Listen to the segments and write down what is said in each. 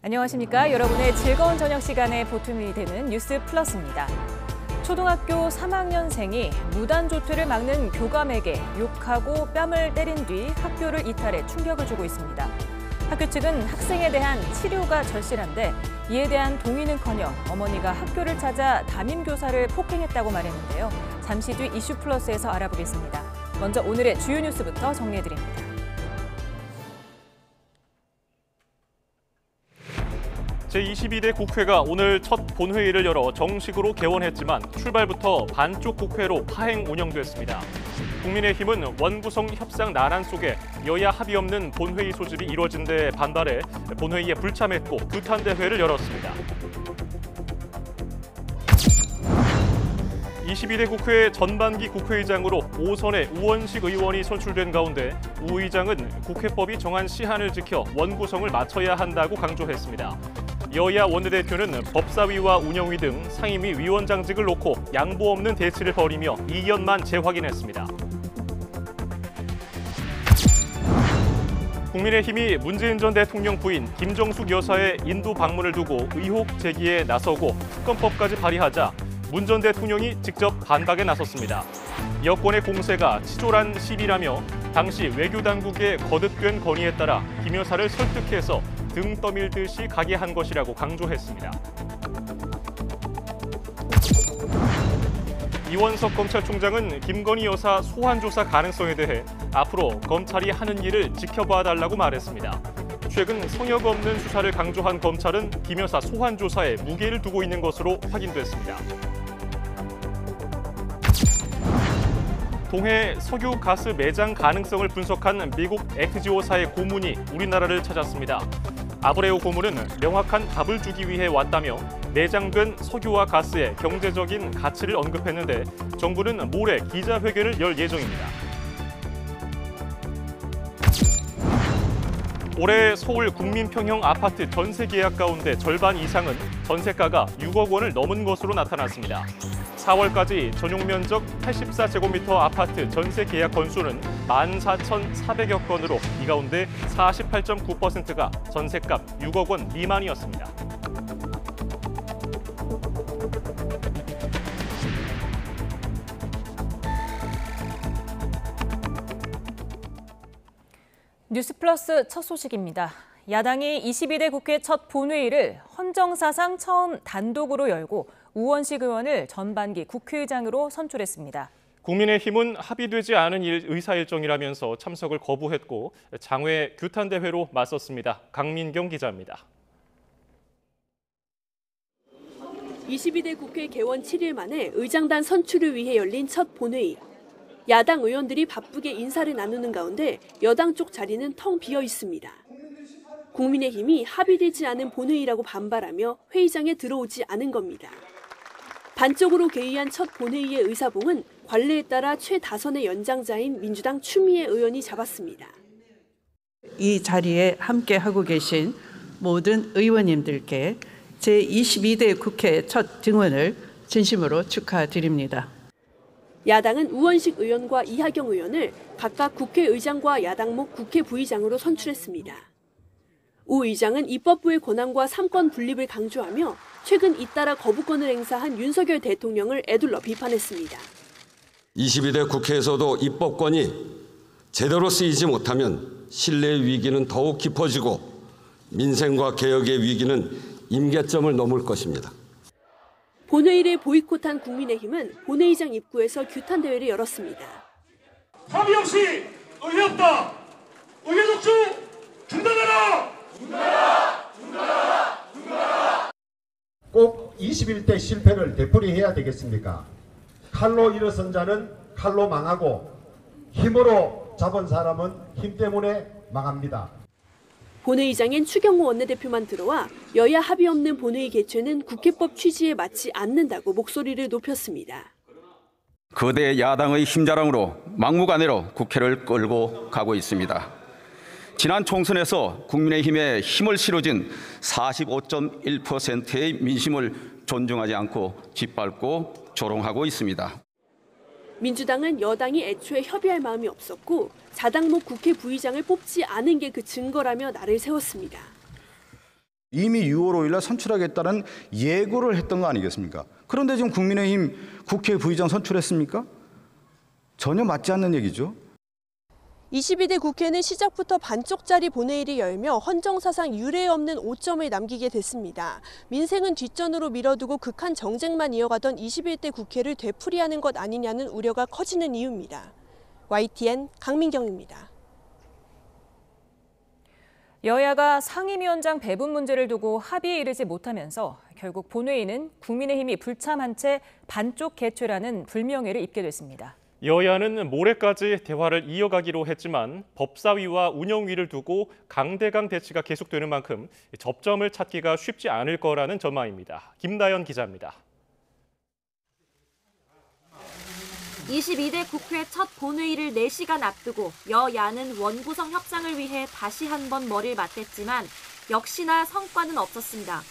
안녕하십니까. 여러분의 즐거운 저녁 시간에 보탬이 되는 뉴스 플러스입니다. 초등학교 3학년생이 무단 조퇴를 막는 교감에게 욕하고 뺨을 때린 뒤 학교를 이탈해 충격을 주고 있습니다. 학교 측은 학생에 대한 치료가 절실한데 이에 대한 동의는커녕 어머니가 학교를 찾아 담임 교사를 폭행했다고 말했는데요. 잠시 뒤 이슈 플러스에서 알아보겠습니다. 먼저 오늘의 주요 뉴스부터 정리해드립니다. 제22대 국회가 오늘 첫 본회의를 열어 정식으로 개원했지만 출발부터 반쪽 국회로 파행 운영됐습니다. 국민의힘은 원구성 협상 난항 속에 여야 합의 없는 본회의 소집이 이뤄진 데 반발해 본회의에 불참했고 규탄대회를 열었습니다. 22대 국회 전반기 국회의장으로 5선의 우원식 의원이 선출된 가운데 우 의장은 국회법이 정한 시한을 지켜 원구성을 마쳐야 한다고 강조했습니다. 여야 원내대표는 법사위와 운영위 등 상임위 위원장직을 놓고 양보 없는 대치를 벌이며 이견만 재확인했습니다. 국민의힘이 문재인 전 대통령 부인 김정숙 여사의 인도 방문을 두고 의혹 제기에 나서고 특검법까지 발의하자 문 전 대통령이 직접 반박에 나섰습니다. 여권의 공세가 치졸한 시비라며 당시 외교당국의 거듭된 건의에 따라 김 여사를 설득해서 등 떠밀듯이 가게 한 것이라고 강조했습니다. 이원석 검찰총장은 김건희 여사 소환 조사 가능성에 대해 앞으로 검찰이 하는 일을 지켜봐달라고 말했습니다. 최근 성역 없는 수사를 강조한 검찰은 김 여사 소환 조사에 무게를 두고 있는 것으로 확인됐습니다. 동해 석유 가스 매장 가능성을 분석한 미국 엑지오사의 고문이 우리나라를 찾았습니다. 아브레오 고문은 명확한 답을 주기 위해 왔다며 매장된 석유와 가스의 경제적인 가치를 언급했는데 정부는 모레 기자회견을 열 예정입니다. 올해 서울 국민평형 아파트 전세 계약 가운데 절반 이상은 전세가가 6억 원을 넘은 것으로 나타났습니다. 4월까지 전용 면적 84제곱미터 아파트 전세 계약 건수는 14,400여 건으로 이 가운데 48.9%가 전세값 6억 원 미만이었습니다. 뉴스 플러스 첫 소식입니다. 야당이 22대 국회 첫 본회의를 헌정사상 처음 단독으로 열고 우원식 의원을 전반기 국회의장으로 선출했습니다. 국민의힘은 합의되지 않은 의사 일정이라면서 참석을 거부했고 장외 규탄대회로 맞섰습니다. 강민경 기자입니다. 22대 국회 개원 7일 만에 의장단 선출을 위해 열린 첫 본회의. 야당 의원들이 바쁘게 인사를 나누는 가운데 여당 쪽 자리는 텅 비어 있습니다. 국민의힘이 합의되지 않은 본회의라고 반발하며 회의장에 들어오지 않은 겁니다. 반쪽으로 개의한 첫 본회의의 의사봉은 관례에 따라 최다선의 연장자인 민주당 추미애 의원이 잡았습니다. 이 자리에 함께하고 계신 모든 의원님들께 제22대 국회 첫 등원을 진심으로 축하드립니다. 야당은 우원식 의원과 이하경 의원을 각각 국회의장과 야당목 국회 부의장으로 선출했습니다. 우 의장은 입법부의 권한과 삼권 분립을 강조하며 최근 잇따라 거부권을 행사한 윤석열 대통령을 에둘러 비판했습니다. 22대 국회에서도 입법권이 제대로 쓰이지 못하면 신뢰의 위기는 더욱 깊어지고 민생과 개혁의 위기는 임계점을 넘을 것입니다. 본회의를 보이콧한 국민의힘은 본회의장 입구에서 규탄대회를 열었습니다. 합의 없이 의회 없다. 의회 독주 중단하라. 중단하라. 중단하라. 중단하라. 꼭 21대 실패를 되풀이해야 되겠습니까? 칼로 일어선 자는 칼로 망하고 힘으로 잡은 사람은 힘 때문에 망합니다. 본회의장엔 추경호 원내대표만 들어와 여야 합의 없는 본회의 개최는 국회법 취지에 맞지 않는다고 목소리를 높였습니다. 거대 야당의 힘자랑으로 막무가내로 국회를 끌고 가고 있습니다. 지난 총선에서 국민의힘에 힘을 실어준 45.1%의 민심을 존중하지 않고 짓밟고 조롱하고 있습니다. 민주당은 여당이 애초에 협의할 마음이 없었고 자당목 국회 부의장을 뽑지 않은 게 그 증거라며 날을 세웠습니다. 이미 6월 5일 날 선출하겠다는 예고를 했던 거 아니겠습니까? 그런데 지금 국민의힘 국회 부의장 선출했습니까? 전혀 맞지 않는 얘기죠. 22대 국회는 시작부터 반쪽짜리 본회의를 열며 헌정사상 유례 없는 5점을 남기게 됐습니다. 민생은 뒷전으로 밀어두고 극한 정쟁만 이어가던 21대 국회를 되풀이하는 것 아니냐는 우려가 커지는 이유입니다. YTN 강민경입니다. 여야가 상임위원장 배분 문제를 두고 합의에 이르지 못하면서 결국 본회의는 국민의힘이 불참한 채 반쪽 개최라는 불명예를 입게 됐습니다. 여야는 모레까지 대화를 이어가기로 했지만 법사위와 운영위를 두고 강대강 대치가 계속되는 만큼 접점을 찾기가 쉽지 않을 거라는 전망입니다. 김다연 기자입니다. 22대 국회 첫 본회의를 4시간 앞두고 여야는 원구성 협상을 위해 다시 한번 머리를 맞댔지만 역시나 성과는 없었습니다.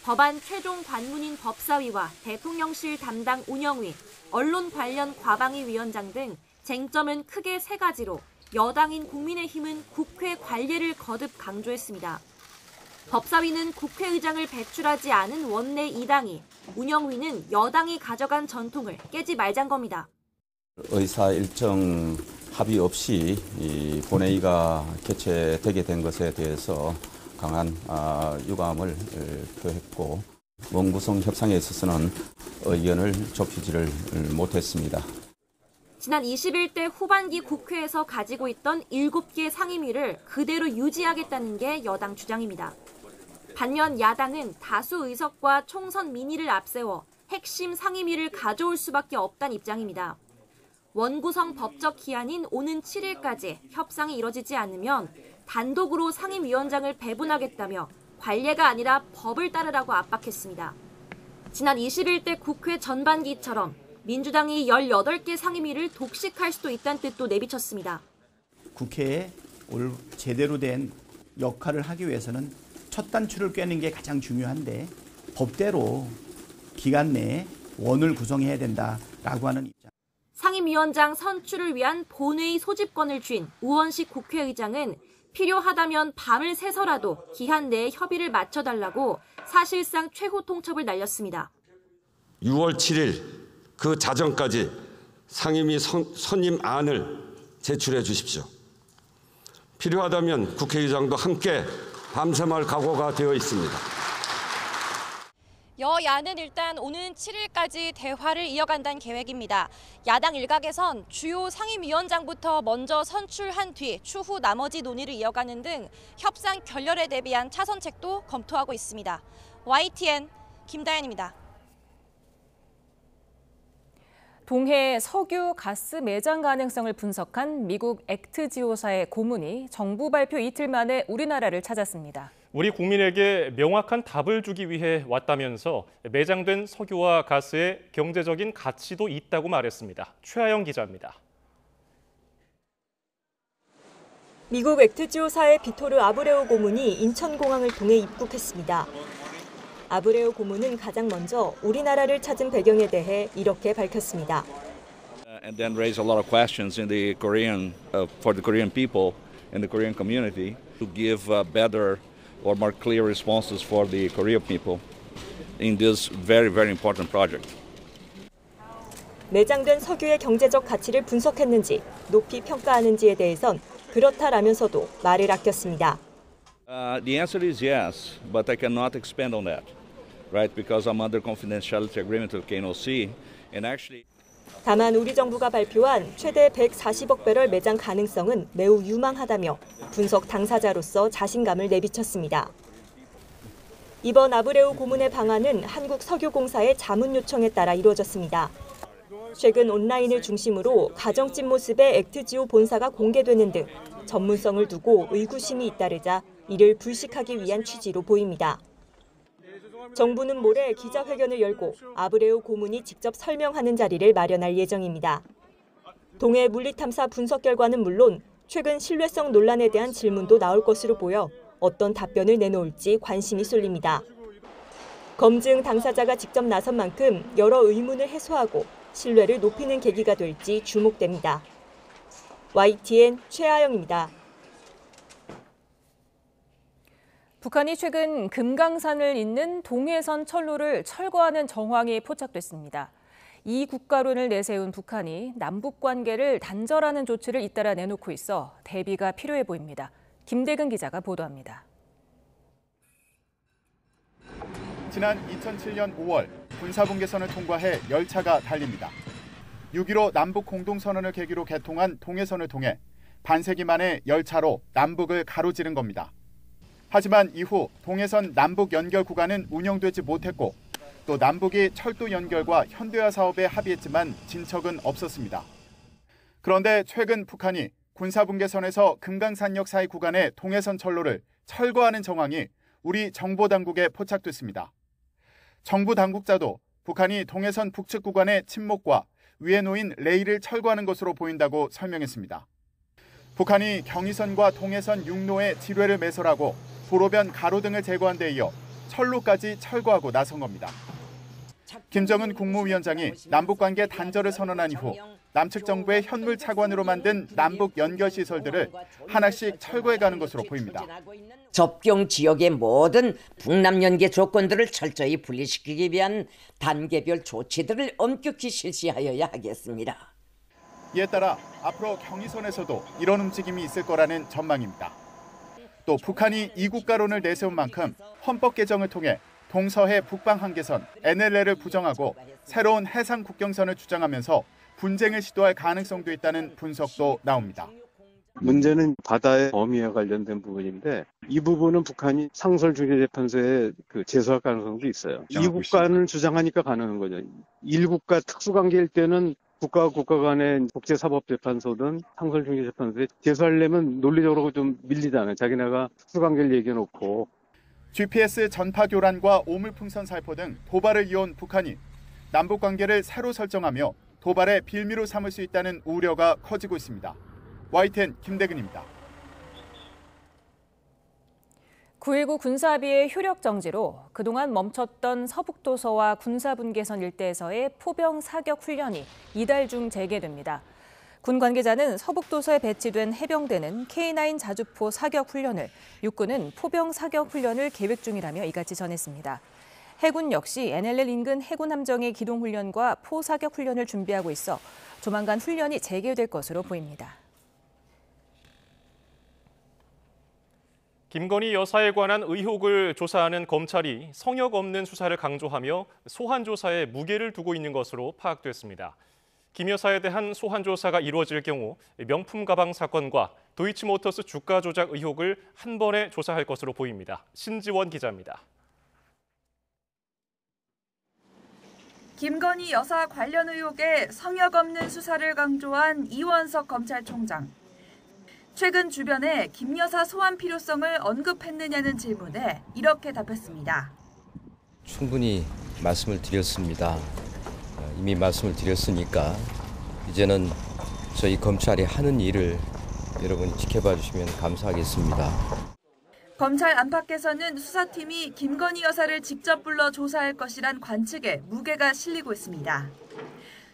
법안 최종 관문인 법사위와 대통령실 담당 운영위, 언론 관련 과방위 위원장 등 쟁점은 크게 3가지로 여당인 국민의힘은 국회 관례를 거듭 강조했습니다. 법사위는 국회의장을 배출하지 않은 원내 2당이, 운영위는 여당이 가져간 전통을 깨지 말자는 겁니다. 의사 일정 합의 없이 이 본회의가 개최되게 된 것에 대해서 강한 유감을 표했고 원구성 협상에 있어서는 의견을 좁히지를 못했습니다. 지난 21대 후반기 국회에서 가지고 있던 7개 상임위를 그대로 유지하겠다는 게 여당 주장입니다. 반면 야당은 다수 의석과 총선 민의를 앞세워 핵심 상임위를 가져올 수밖에 없다는 입장입니다. 원구성 법적 기한인 오는 7일까지 협상이 이뤄지지 않으면 단독으로 상임위원장을 배분하겠다며 관례가 아니라 법을 따르라고 압박했습니다. 지난 21대 국회 전반기처럼 민주당이 18개 상임위를 독식할 수도 있다는 뜻도 내비쳤습니다. 국회에 제대로 된 역할을 하기 위해서는 첫 단추를 꿰는 게 가장 중요한데 법대로 기간 내에 원을 구성해야 된다라고 하는 입장. 상임위원장 선출을 위한 본회의 소집권을 쥔 우원식 국회의장은 필요하다면 밤을 새서라도 기한 내에 협의를 맞춰달라고 사실상 최후 통첩을 날렸습니다. 6월 7일 그 자정까지 상임위 선임안을 제출해 주십시오. 필요하다면 국회의장도 함께 밤샘할 각오가 되어 있습니다. 여야는 일단 오는 7일까지 대화를 이어간다는 계획입니다. 야당 일각에선 주요 상임위원장부터 먼저 선출한 뒤 추후 나머지 논의를 이어가는 등 협상 결렬에 대비한 차선책도 검토하고 있습니다. YTN 김다연입니다. 동해 석유 가스 매장 가능성을 분석한 미국 액트지오사의 고문이 정부 발표 이틀 만에 우리나라를 찾았습니다. 우리 국민에게 명확한 답을 주기 위해 왔다면서 매장된 석유와 가스의 경제적인 가치도 있다고 말했습니다. 최하영 기자입니다. 미국 액트지오사의 비토르 아브레오 고문이 인천공항을 통해 입국했습니다. 아브레오 고문은 가장 먼저 우리나라를 찾은 배경에 대해 이렇게 밝혔습니다. And then raise a lot of questions in the Korean for the Korean people and the Korean community to give better or more clear responses for the Korean people in this very, very important project. 매장된 석유의 경제적 가치를 분석했는지 높이 평가하는지에 대해선 그렇다라면서도 말을 아꼈습니다. The answer is yes, but I cannot expand on that, right? Because I'm under confidentiality agreement with KNOC, and actually. 다만 우리 정부가 발표한 최대 140억 배럴 매장 가능성은 매우 유망하다며 분석 당사자로서 자신감을 내비쳤습니다. 이번 아브레오 고문의 방안은 한국석유공사의 자문 요청에 따라 이루어졌습니다. 최근 온라인을 중심으로 가정집 모습의 액트지오 본사가 공개되는 등 전문성을 두고 의구심이 잇따르자 이를 불식하기 위한 취지로 보입니다. 정부는 모레 기자회견을 열고 아브레오 고문이 직접 설명하는 자리를 마련할 예정입니다. 동해 물리탐사 분석 결과는 물론 최근 신뢰성 논란에 대한 질문도 나올 것으로 보여 어떤 답변을 내놓을지 관심이 쏠립니다. 검증 당사자가 직접 나선 만큼 여러 의문을 해소하고 신뢰를 높이는 계기가 될지 주목됩니다. YTN 최하영입니다. 북한이 최근 금강산을 잇는 동해선 철로를 철거하는 정황이 포착됐습니다. 이 국가론을 내세운 북한이 남북 관계를 단절하는 조치를 잇따라 내놓고 있어 대비가 필요해 보입니다. 김대근 기자가 보도합니다. 지난 2007년 5월 군사분계선을 통과해 열차가 달립니다. 6.15 남북 공동선언을 계기로 개통한 동해선을 통해 반세기 만에 열차로 남북을 가로지른 겁니다. 하지만 이후 동해선 남북 연결 구간은 운영되지 못했고 또 남북이 철도 연결과 현대화 사업에 합의했지만 진척은 없었습니다. 그런데 최근 북한이 군사분계선에서 금강산역 사이 구간의 동해선 철로를 철거하는 정황이 우리 정보당국에 포착됐습니다. 정부 당국자도 북한이 동해선 북측 구간의 침목과 위에 놓인 레일을 철거하는 것으로 보인다고 설명했습니다. 북한이 경의선과 동해선 6로의 지뢰를 매설하고 도로변 가로등을 제거한 데 이어 철로까지 철거하고 나선 겁니다. 김정은 국무위원장이 남북관계 단절을 선언한 이후 남측 정부의 현물 차관으로 만든 남북 연결 시설들을 하나씩 철거해가는 것으로 보입니다. 접경 지역의 모든 북남 연계 조건들을 철저히 분리시키기 위한 단계별 조치들을 엄격히 실시하여야 하겠습니다. 이에 따라 앞으로 경의선에서도 이런 움직임이 있을 거라는 전망입니다. 또 북한이 이국가론을 내세운 만큼 헌법 개정을 통해 동서해 북방 한계선 NLL을 부정하고 새로운 해상 국경선을 주장하면서 분쟁을 시도할 가능성도 있다는 분석도 나옵니다. 문제는 바다의 범위와 관련된 부분인데 이 부분은 북한이 상설중재재판소에 제소할 가능성도 있어요. 이국간을 주장하니까 가능한 거죠. 일국가 특수관계일 때는 국가와 국가 간의 국제사법재판소든 상설중재재판소에 제소하려면 논리적으로 좀 밀리잖아요. 자기네가 특수관계를 얘기해놓고. GPS 전파 교란과 오물풍선 살포 등 도발을 이어온 북한이 남북관계를 새로 설정하며 도발의 빌미로 삼을 수 있다는 우려가 커지고 있습니다. YTN 김대근입니다. 9.19 군사합의의 효력 정지로 그동안 멈췄던 서북도서와 군사분계선 일대에서의 포병 사격 훈련이 이달 중 재개됩니다. 군 관계자는 서북도서에 배치된 해병대는 K9 자주포 사격 훈련을, 육군은 포병 사격 훈련을 계획 중이라며 이같이 전했습니다. 해군 역시 NLL 인근 해군 함정의 기동 훈련과 포 사격 훈련을 준비하고 있어 조만간 훈련이 재개될 것으로 보입니다. 김건희 여사에 관한 의혹을 조사하는 검찰이 성역 없는 수사를 강조하며 소환 조사에 무게를 두고 있는 것으로 파악됐습니다. 김 여사에 대한 소환 조사가 이루어질 경우 명품 가방 사건과 도이치모터스 주가 조작 의혹을 한 번에 조사할 것으로 보입니다. 신지원 기자입니다. 김건희 여사 관련 의혹에 성역 없는 수사를 강조한 이원석 검찰총장. 최근 주변에 김 여사 소환 필요성을 언급했느냐는 질문에 이렇게 답했습니다. 충분히 말씀을 드렸습니다. 이미 말씀을 드렸으니까 이제는 저희 검찰이 하는 일을 여러분 지켜봐 주시면 감사하겠습니다. 검찰 안팎에서는 수사팀이 김건희 여사를 직접 불러 조사할 것이란 관측에 무게가 실리고 있습니다.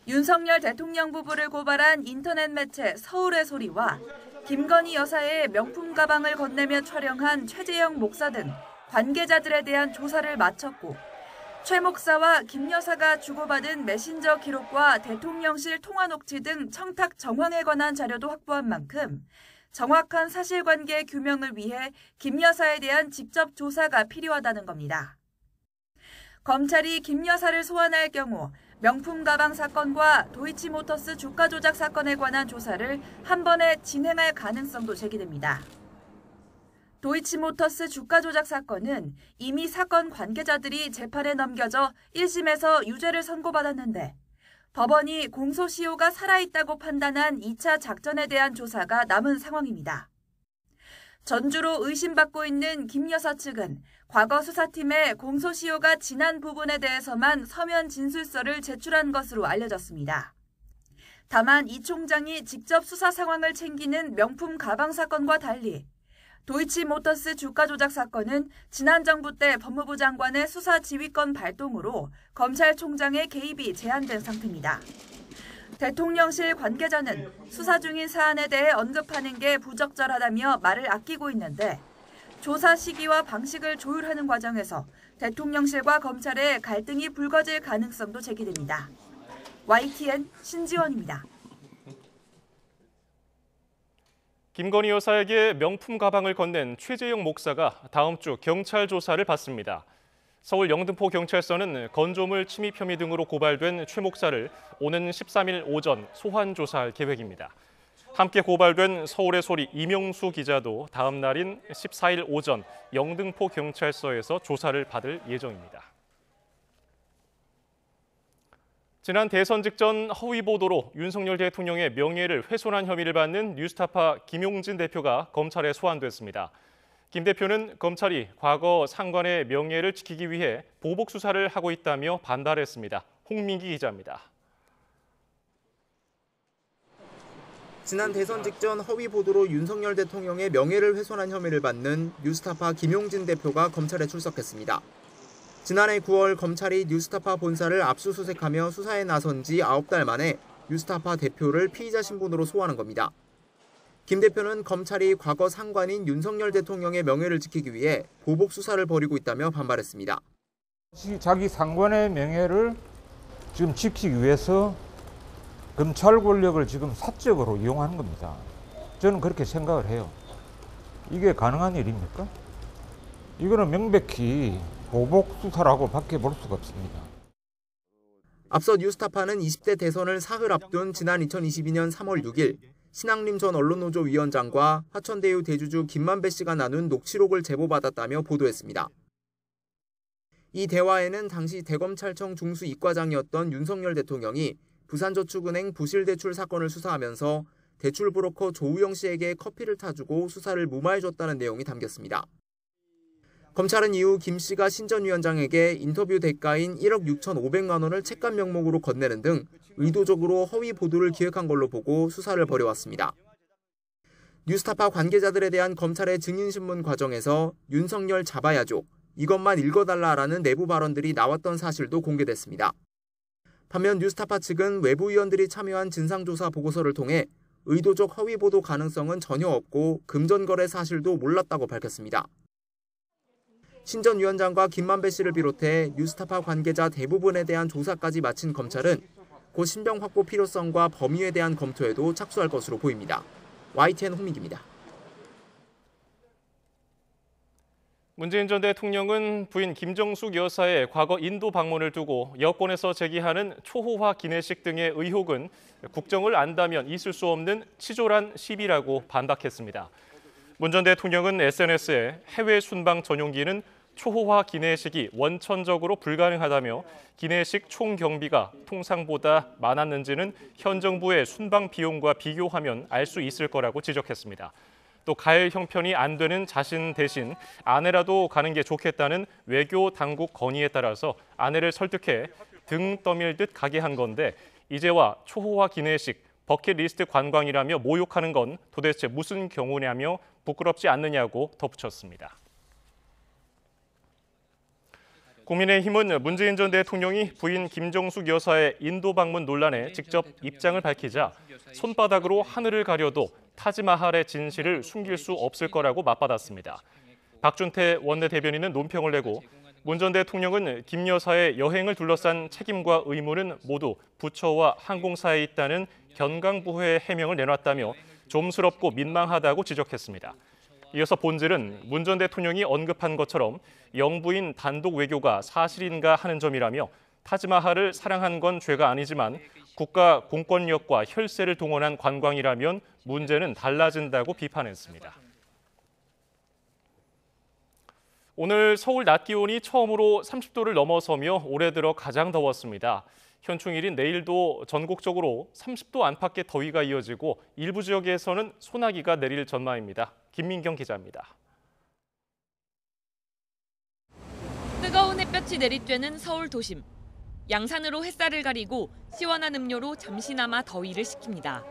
윤석열 대통령 부부를 고발한 인터넷 매체 서울의 소리와 김건희 여사의 명품 가방을 건네며 촬영한 최재형 목사 등 관계자들에 대한 조사를 마쳤고 최 목사와 김 여사가 주고받은 메신저 기록과 대통령실 통화 녹취 등 청탁 정황에 관한 자료도 확보한 만큼 정확한 사실관계 규명을 위해 김 여사에 대한 직접 조사가 필요하다는 겁니다. 검찰이 김 여사를 소환할 경우 명품 가방 사건과 도이치모터스 주가 조작 사건에 관한 조사를 한 번에 진행할 가능성도 제기됩니다. 도이치모터스 주가 조작 사건은 이미 사건 관계자들이 재판에 넘겨져 1심에서 유죄를 선고받았는데 법원이 공소시효가 살아있다고 판단한 2차 작전에 대한 조사가 남은 상황입니다. 전주로 의심받고 있는 김 여사 측은 과거 수사팀에 공소시효가 지난 부분에 대해서만 서면 진술서를 제출한 것으로 알려졌습니다. 다만 이 총장이 직접 수사 상황을 챙기는 명품 가방 사건과 달리 도이치모터스 주가 조작 사건은 지난 정부 때 법무부 장관의 수사 지휘권 발동으로 검찰총장의 개입이 제한된 상태입니다. 대통령실 관계자는 수사 중인 사안에 대해 언급하는 게 부적절하다며 말을 아끼고 있는데 조사 시기와 방식을 조율하는 과정에서 대통령실과 검찰의 갈등이 불거질 가능성도 제기됩니다. YTN 신지원입니다. 김건희 여사에게 명품 가방을 건넨 최재형 목사가 다음 주 경찰 조사를 받습니다. 서울 영등포 경찰서는 건조물 침입 혐의 등으로 고발된 최 목사를 오는 13일 오전 소환 조사할 계획입니다. 함께 고발된 서울의 소리 이명수 기자도 다음 날인 14일 오전 영등포 경찰서에서 조사를 받을 예정입니다. 지난 대선 직전 허위 보도로 윤석열 대통령의 명예를 훼손한 혐의를 받는 뉴스타파 김용진 대표가 검찰에 소환됐습니다. 김 대표는 검찰이 과거 상관의 명예를 지키기 위해 보복 수사를 하고 있다며 반발했습니다. 홍민기 기자입니다. 지난 대선 직전 허위 보도로 윤석열 대통령의 명예를 훼손한 혐의를 받는 뉴스타파 김용진 대표가 검찰에 출석했습니다. 지난해 9월 검찰이 뉴스타파 본사를 압수수색하며 수사에 나선 지 9달 만에 뉴스타파 대표를 피의자 신분으로 소환한 겁니다. 김 대표는 검찰이 과거 상관인 윤석열 대통령의 명예를 지키기 위해 보복 수사를 벌이고 있다며 반발했습니다. 자기 상관의 명예를 지금 지키기 위해서 검찰 권력을 지금 사적으로 이용하는 겁니다. 저는 그렇게 생각을 해요. 이게 가능한 일입니까? 이거는 명백히 보복 수사라고 밖에 볼 수가 없습니다. 앞서 뉴스타파는 20대 대선을 사흘 앞둔 지난 2022년 3월 6일 신앙림 전 언론노조 위원장과 화천대유 대주주 김만배 씨가 나눈 녹취록을 제보받았다며 보도했습니다. 이 대화에는 당시 대검찰청 중수 이과장이었던 윤석열 대통령이 부산저축은행 부실대출 사건을 수사하면서 대출 브로커 조우영 씨에게 커피를 타주고 수사를 무마해줬다는 내용이 담겼습니다. 검찰은 이후 김 씨가 신 전 위원장에게 인터뷰 대가인 1억 6,500만 원을 책감 명목으로 건네는 등 의도적으로 허위 보도를 기획한 걸로 보고 수사를 벌여왔습니다. 뉴스타파 관계자들에 대한 검찰의 증인신문 과정에서 윤석열 잡아야죠, 이것만 읽어달라라는 내부 발언들이 나왔던 사실도 공개됐습니다. 반면 뉴스타파 측은 외부위원들이 참여한 진상조사 보고서를 통해 의도적 허위 보도 가능성은 전혀 없고 금전거래 사실도 몰랐다고 밝혔습니다. 신 전 위원장과 김만배 씨를 비롯해 뉴스타파 관계자 대부분에 대한 조사까지 마친 검찰은 곧 신병 확보 필요성과 범위에 대한 검토에도 착수할 것으로 보입니다. YTN 홍민기입니다. 문재인 전 대통령은 부인 김정숙 여사의 과거 인도 방문을 두고 여권에서 제기하는 초호화 기내식 등의 의혹은 국정을 안다면 있을 수 없는 치졸한 시비라고 반박했습니다. 문 전 대통령은 SNS에 해외 순방 전용기는 초호화 기내식이 원천적으로 불가능하다며 기내식 총 경비가 통상보다 많았는지는 현 정부의 순방 비용과 비교하면 알 수 있을 거라고 지적했습니다. 또 갈 형편이 안 되는 자신 대신 아내라도 가는 게 좋겠다는 외교 당국 건의에 따라서 아내를 설득해 등 떠밀듯 가게 한 건데 이제와 초호화 기내식, 버킷리스트 관광이라며 모욕하는 건 도대체 무슨 경우냐며 부끄럽지 않느냐고 덧붙였습니다. 국민의힘은 문재인 전 대통령이 부인 김정숙 여사의 인도 방문 논란에 직접 입장을 밝히자 손바닥으로 하늘을 가려도 타지마할의 진실을 숨길 수 없을 거라고 맞받았습니다. 박준태 원내대변인은 논평을 내고 문 전 대통령은 김 여사의 여행을 둘러싼 책임과 의무는 모두 부처와 항공사에 있다는 견강부회의 해명을 내놨다며 좀스럽고 민망하다고 지적했습니다. 이어서 본질은 문 전 대통령이 언급한 것처럼 영부인 단독 외교가 사실인가 하는 점이라며 타지마할을 사랑한 건 죄가 아니지만 국가 공권력과 혈세를 동원한 관광이라면 문제는 달라진다고 비판했습니다. 오늘 서울 낮 기온이 처음으로 30도를 넘어서며 올해 들어 가장 더웠습니다. 현충일인 내일도 전국적으로 30도 안팎의 더위가 이어지고 일부 지역에서는 소나기가 내릴 전망입니다. 김민경 기자입니다. 뜨거운 햇볕이 내리쬐는 서울 도심. 양산으로 햇살을 가리고 시원한 음료로 잠시나마 더위를 식힙니다.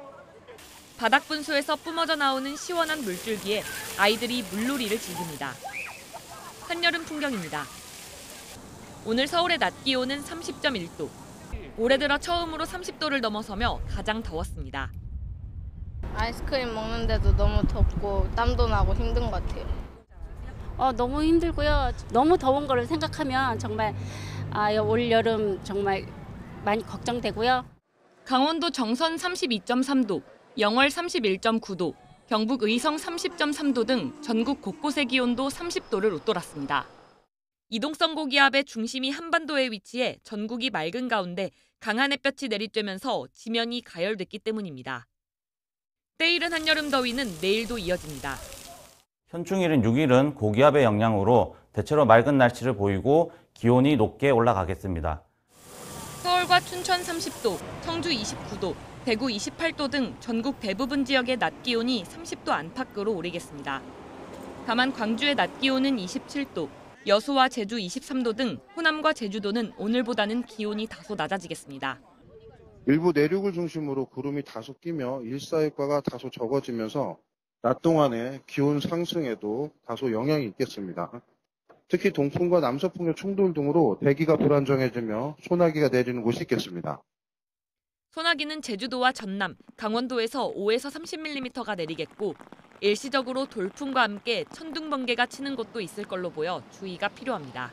바닥 분수에서 뿜어져 나오는 시원한 물줄기에 아이들이 물놀이를 즐깁니다. 한여름 풍경입니다. 오늘 서울의 낮 기온은 30.1도. 올해 들어 처음으로 30도를 넘어서며 가장 더웠습니다. 아이스크림 먹는데도 너무 덥고 땀도 나고 힘든 것 같아요. 너무 힘들고요. 너무 더운 거를 생각하면 정말 올 여름 정말 많이 걱정되고요. 강원도 정선 32.3도, 영월 31.9도, 경북 의성 30.3도 등 전국 곳곳의 기온도 30도를 웃돌았습니다. 이동성 고기압의 중심이 한반도에 위치해 전국이 맑은 가운데 강한 햇볕이 내리쬐면서 지면이 가열됐기 때문입니다. 때이른 한여름 더위는 내일도 이어집니다. 현충일인 6일은 고기압의 영향으로 대체로 맑은 날씨를 보이고 기온이 높게 올라가겠습니다. 서울과 춘천 30도, 청주 29도, 대구 28도 등 전국 대부분 지역의 낮 기온이 30도 안팎으로 오르겠습니다. 다만 광주의 낮 기온은 27도, 여수와 제주 23도 등 호남과 제주도는 오늘보다는 기온이 다소 낮아지겠습니다. 일부 내륙을 중심으로 구름이 다소 끼며 일사효과가 다소 적어지면서 낮 동안의 기온 상승에도 다소 영향이 있겠습니다. 특히 동풍과 남서풍의 충돌 등으로 대기가 불안정해지며 소나기가 내리는 곳이 있겠습니다. 소나기는 제주도와 전남, 강원도에서 5에서 30mm가 내리겠고 일시적으로 돌풍과 함께 천둥 번개가 치는 곳도 있을 걸로 보여 주의가 필요합니다.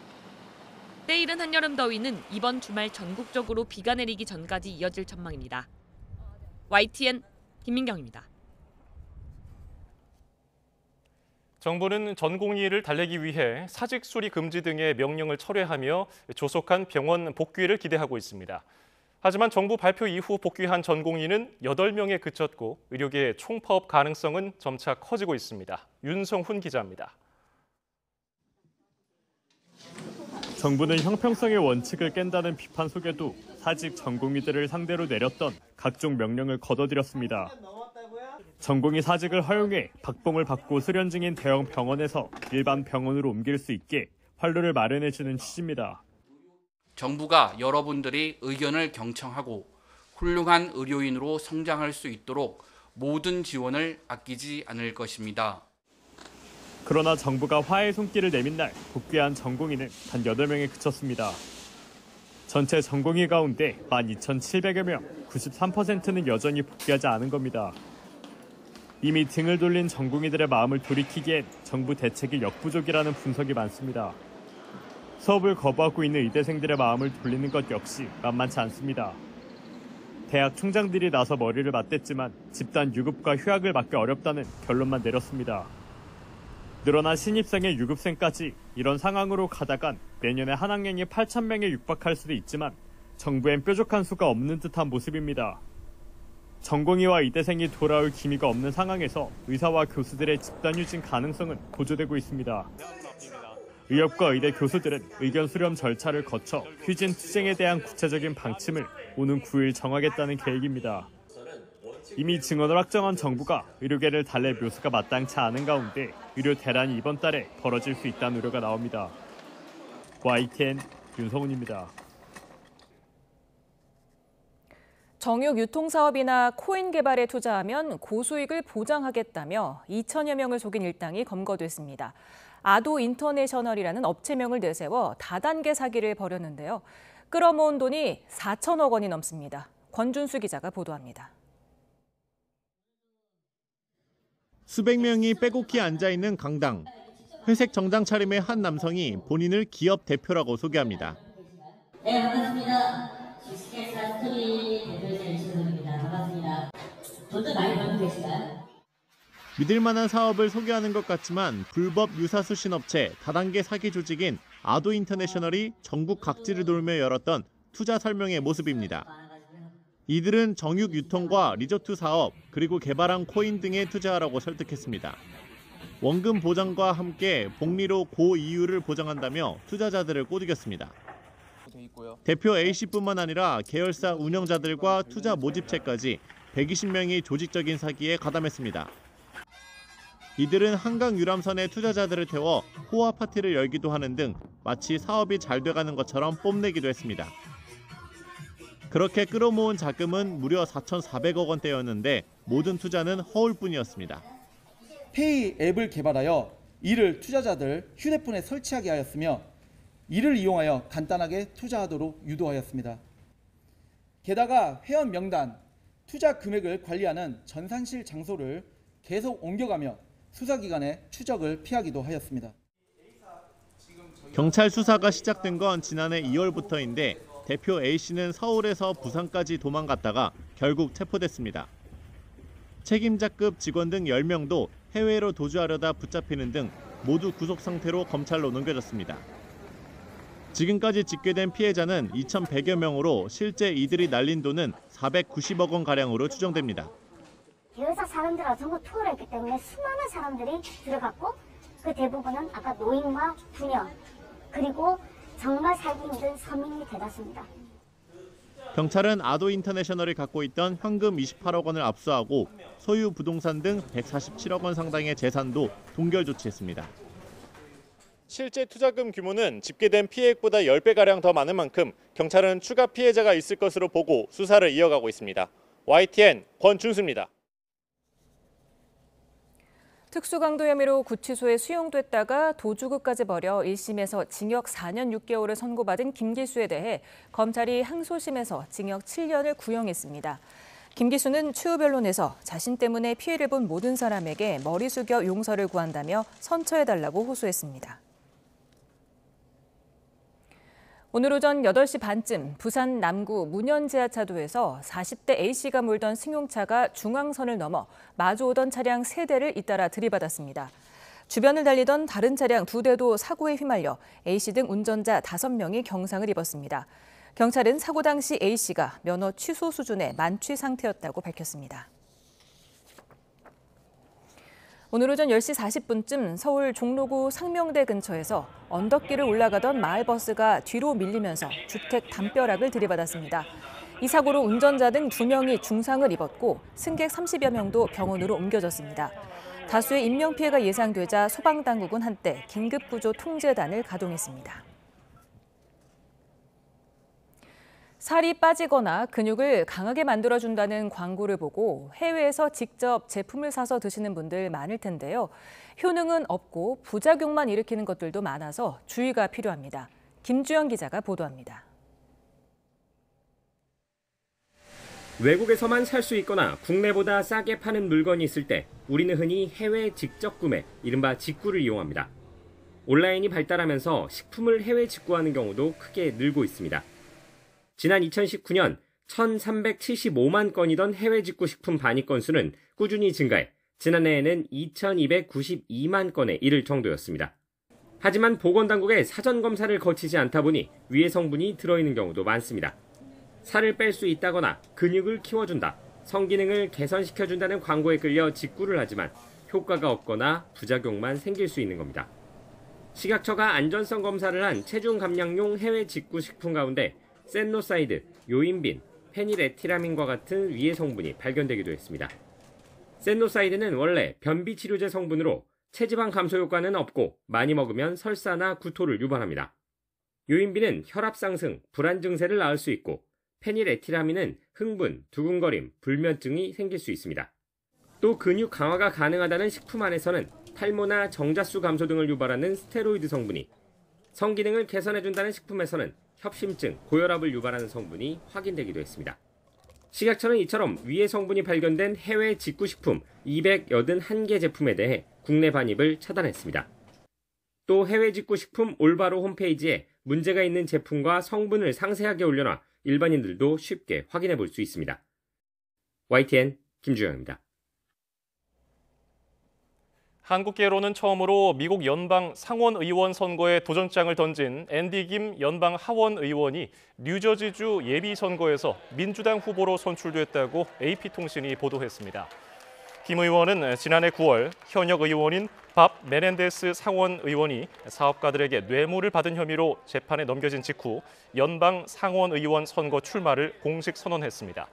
때이른 한여름 더위는 이번 주말 전국적으로 비가 내리기 전까지 이어질 전망입니다. YTN 김민경입니다. 정부는 전공의를 달래기 위해 사직 수리 금지 등의 명령을 철회하며 조속한 병원 복귀를 기대하고 있습니다. 하지만 정부 발표 이후 복귀한 전공의는 8명에 그쳤고 의료계의 총파업 가능성은 점차 커지고 있습니다. 윤성훈 기자입니다. 정부는 형평성의 원칙을 깬다는 비판 속에도 사직 전공의들을 상대로 내렸던 각종 명령을 거둬들였습니다. 전공의 사직을 허용해 박봉을 받고 수련 중인 대형 병원에서 일반 병원으로 옮길 수 있게 활로를 마련해주는 취지입니다. 정부가 여러분들이 의견을 경청하고 훌륭한 의료인으로 성장할 수 있도록 모든 지원을 아끼지 않을 것입니다. 그러나 정부가 화해의 손길을 내민 날 복귀한 전공의는 단 8명에 그쳤습니다. 전체 전공의 가운데 12,700여 명, 93%는 여전히 복귀하지 않은 겁니다. 이미 등을 돌린 전공의들의 마음을 돌이키기엔 정부 대책이 역부족이라는 분석이 많습니다. 수업을 거부하고 있는 의대생들의 마음을 돌리는 것 역시 만만치 않습니다. 대학 총장들이 나서 머리를 맞댔지만 집단 유급과 휴학을 막기 어렵다는 결론만 내렸습니다. 늘어난 신입생의 유급생까지 이런 상황으로 가다간 내년에 한 학년이 8,000명에 육박할 수도 있지만 정부엔 뾰족한 수가 없는 듯한 모습입니다. 전공의와 의대생이 돌아올 기미가 없는 상황에서 의사와 교수들의 집단 휴진 가능성은 고조되고 있습니다. 의협과 의대 교수들은 의견 수렴 절차를 거쳐 휴진 투쟁에 대한 구체적인 방침을 오는 9일 정하겠다는 계획입니다. 이미 증언을 확정한 정부가 의료계를 달랠 묘수가 마땅치 않은 가운데 의료 대란이 이번 달에 벌어질 수 있다는 우려가 나옵니다. YTN 윤성훈입니다. 정육 유통사업이나 코인 개발에 투자하면 고수익을 보장하겠다며 2천여 명을 속인 일당이 검거됐습니다. 아도 인터내셔널이라는 업체명을 내세워 다단계 사기를 벌였는데요. 끌어모은 돈이 4천억 원이 넘습니다. 권준수 기자가 보도합니다. 수백 명이 빼곡히 앉아있는 강당. 회색 정장 차림의 한 남성이 본인을 기업 대표라고 소개합니다. 네, 반갑습니다. 주식회사 스토리 대표이사 이신훈입니다. 반갑습니다. 돈도 많이 벌고 계시나요? 믿을 만한 사업을 소개하는 것 같지만 불법 유사수신업체 다단계 사기 조직인 아도 인터내셔널이 전국 각지를 돌며 열었던 투자 설명회 모습입니다. 이들은 정육 유통과 리조트 사업 그리고 개발한 코인 등에 투자하라고 설득했습니다. 원금 보장과 함께 복리로 고이율을 보장한다며 투자자들을 꼬드겼습니다. 대표 A씨뿐만 아니라 계열사 운영자들과 투자 모집체까지 120명이 조직적인 사기에 가담했습니다. 이들은 한강 유람선에 투자자들을 태워 호화 파티를 열기도 하는 등 마치 사업이 잘 돼가는 것처럼 뽐내기도 했습니다. 그렇게 끌어모은 자금은 무려 4,400억 원대였는데 모든 투자는 허울뿐이었습니다. 페이 앱을 개발하여 이를 투자자들 휴대폰에 설치하게 하였으며 이를 이용하여 간단하게 투자하도록 유도하였습니다. 게다가 회원 명단, 투자 금액을 관리하는 전산실 장소를 계속 옮겨가며 수사기관의 추적을 피하기도 하였습니다. 경찰 수사가 시작된 건 지난해 2월부터인데 대표 A씨는 서울에서 부산까지 도망갔다가 결국 체포됐습니다. 책임자급 직원 등 10명도 해외로 도주하려다 붙잡히는 등 모두 구속 상태로 검찰로 넘겨졌습니다. 지금까지 집계된 피해자는 2,100여 명으로 실제 이들이 날린 돈은 490억 원가량으로 추정됩니다. 여자 사람들하고 전부 투어를 했기 때문에 수많은 사람들이 들어갔고 그 대부분은 아까 노인과 부녀 그리고 정말 살기 힘든 서민이 대다수입니다. 경찰은 아도 인터내셔널이 갖고 있던 현금 28억 원을 압수하고 소유 부동산 등 147억 원 상당의 재산도 동결 조치했습니다. 실제 투자금 규모는 집계된 피해액보다 10배가량 더 많은 만큼 경찰은 추가 피해자가 있을 것으로 보고 수사를 이어가고 있습니다. YTN 권준수입니다. 특수강도 혐의로 구치소에 수용됐다가 도주극까지 벌여 1심에서 징역 4년 6개월을 선고받은 김기수에 대해 검찰이 항소심에서 징역 7년을 구형했습니다. 김기수는 추후 변론에서 자신 때문에 피해를 본 모든 사람에게 머리 숙여 용서를 구한다며 선처해달라고 호소했습니다. 오늘 오전 8시 반쯤 부산 남구 문현지하차도에서 40대 A씨가 몰던 승용차가 중앙선을 넘어 마주오던 차량 3대를 잇따라 들이받았습니다. 주변을 달리던 다른 차량 2대도 사고에 휘말려 A씨 등 운전자 5명이 경상을 입었습니다. 경찰은 사고 당시 A씨가 면허 취소 수준의 만취 상태였다고 밝혔습니다. 오늘 오전 10시 40분쯤 서울 종로구 상명대 근처에서 언덕길을 올라가던 마을버스가 뒤로 밀리면서 주택 담벼락을 들이받았습니다. 이 사고로 운전자 등 2명이 중상을 입었고 승객 30여 명도 병원으로 옮겨졌습니다. 다수의 인명피해가 예상되자 소방당국은 한때 긴급구조 통제단을 가동했습니다. 살이 빠지거나 근육을 강하게 만들어준다는 광고를 보고 해외에서 직접 제품을 사서 드시는 분들 많을 텐데요. 효능은 없고 부작용만 일으키는 것들도 많아서 주의가 필요합니다. 김주영 기자가 보도합니다. 외국에서만 살 수 있거나 국내보다 싸게 파는 물건이 있을 때 우리는 흔히 해외 직접 구매, 이른바 직구를 이용합니다. 온라인이 발달하면서 식품을 해외 직구하는 경우도 크게 늘고 있습니다. 지난 2019년 1,375만 건이던 해외 직구 식품 반입 건수는 꾸준히 증가해 지난해에는 2,292만 건에 이를 정도였습니다. 하지만 보건당국의 사전 검사를 거치지 않다 보니 위해 성분이 들어있는 경우도 많습니다. 살을 뺄 수 있다거나 근육을 키워준다, 성기능을 개선시켜준다는 광고에 끌려 직구를 하지만 효과가 없거나 부작용만 생길 수 있는 겁니다. 식약처가 안전성 검사를 한 체중 감량용 해외 직구 식품 가운데 센노사이드, 요인빈, 페닐에티라민과 같은 위해 성분이 발견되기도 했습니다. 센노사이드는 원래 변비 치료제 성분으로 체지방 감소 효과는 없고 많이 먹으면 설사나 구토를 유발합니다. 요인빈은 혈압 상승, 불안 증세를 낳을 수 있고 페닐에티라민은 흥분, 두근거림, 불면증이 생길 수 있습니다. 또 근육 강화가 가능하다는 식품 안에서는 탈모나 정자수 감소 등을 유발하는 스테로이드 성분이, 성기능을 개선해준다는 식품에서는 협심증, 고혈압을 유발하는 성분이 확인되기도 했습니다. 식약처는 이처럼 위해 성분이 발견된 해외 직구식품 281개 제품에 대해 국내 반입을 차단했습니다. 또 해외 직구식품 올바로 홈페이지에 문제가 있는 제품과 성분을 상세하게 올려놔 일반인들도 쉽게 확인해 볼 수 있습니다. YTN 김주영입니다. 한국계로는 처음으로 미국 연방 상원의원 선거에 도전장을 던진 앤디 김 연방 하원의원이 뉴저지주 예비선거에서 민주당 후보로 선출됐다고 AP통신이 보도했습니다. 김 의원은 지난해 9월 현역 의원인 밥 메넨데스 상원의원이 사업가들에게 뇌물을 받은 혐의로 재판에 넘겨진 직후 연방 상원의원 선거 출마를 공식 선언했습니다.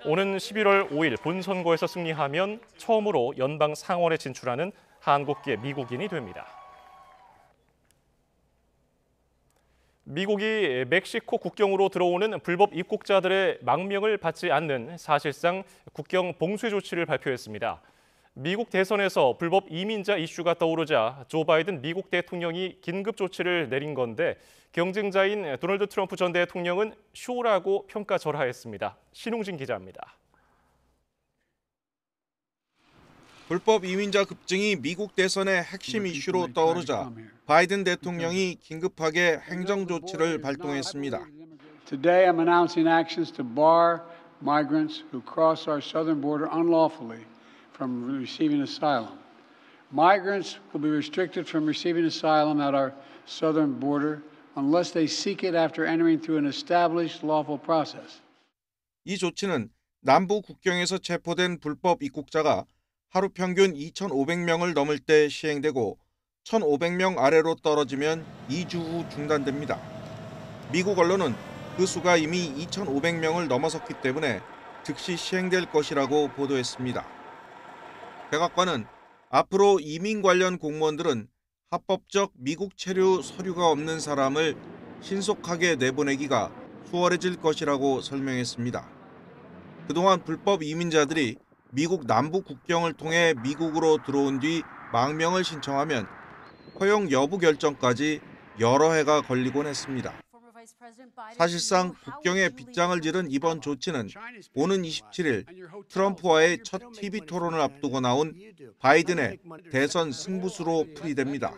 오는 11월 5일 본선거에서 승리하면 처음으로 연방 상원에 진출하는 한국계 미국인이 됩니다. 미국이 멕시코 국경으로 들어오는 불법 입국자들의 망명을 받지 않는 사실상 국경 봉쇄 조치를 발표했습니다. 미국 대선에서 불법 이민자 이슈가 떠오르자 조 바이든 미국 대통령이 긴급 조치를 내린 건데 경쟁자인 도널드 트럼프 전 대통령은 쇼라고 평가절하했습니다. 신웅진 기자입니다. 불법 이민자 급증이 미국 대선의 핵심 이슈로 떠오르자 바이든 대통령이 긴급하게 행정 조치를 발동했습니다. Today I'm announcing actions to bar migrants who cross our southern border unlawfully from receiving asylum. Migrants will be restricted from receiving asylum at our southern border unless they seek it after entering through an established lawful process. 이 조치는 남부 국경에서 체포된 불법 입국자가 하루 평균 2,500명을 넘을 때 시행되고 1,500명 아래로 떨어지면 2주 후 중단됩니다. 미국 언론은 그 수가 이미 2,500명을 넘어섰기 때문에 즉시 시행될 것이라고 보도했습니다. 백악관은 앞으로 이민 관련 공무원들은 합법적 미국 체류 서류가 없는 사람을 신속하게 내보내기가 수월해질 것이라고 설명했습니다. 그동안 불법 이민자들이 미국 남부 국경을 통해 미국으로 들어온 뒤 망명을 신청하면 허용 여부 결정까지 여러 해가 걸리곤 했습니다. 사실상 국경에 빗장을 지른 이번 조치는 오는 27일 트럼프와의 첫 TV 토론을 앞두고 나온 바이든의 대선 승부수로 풀이됩니다.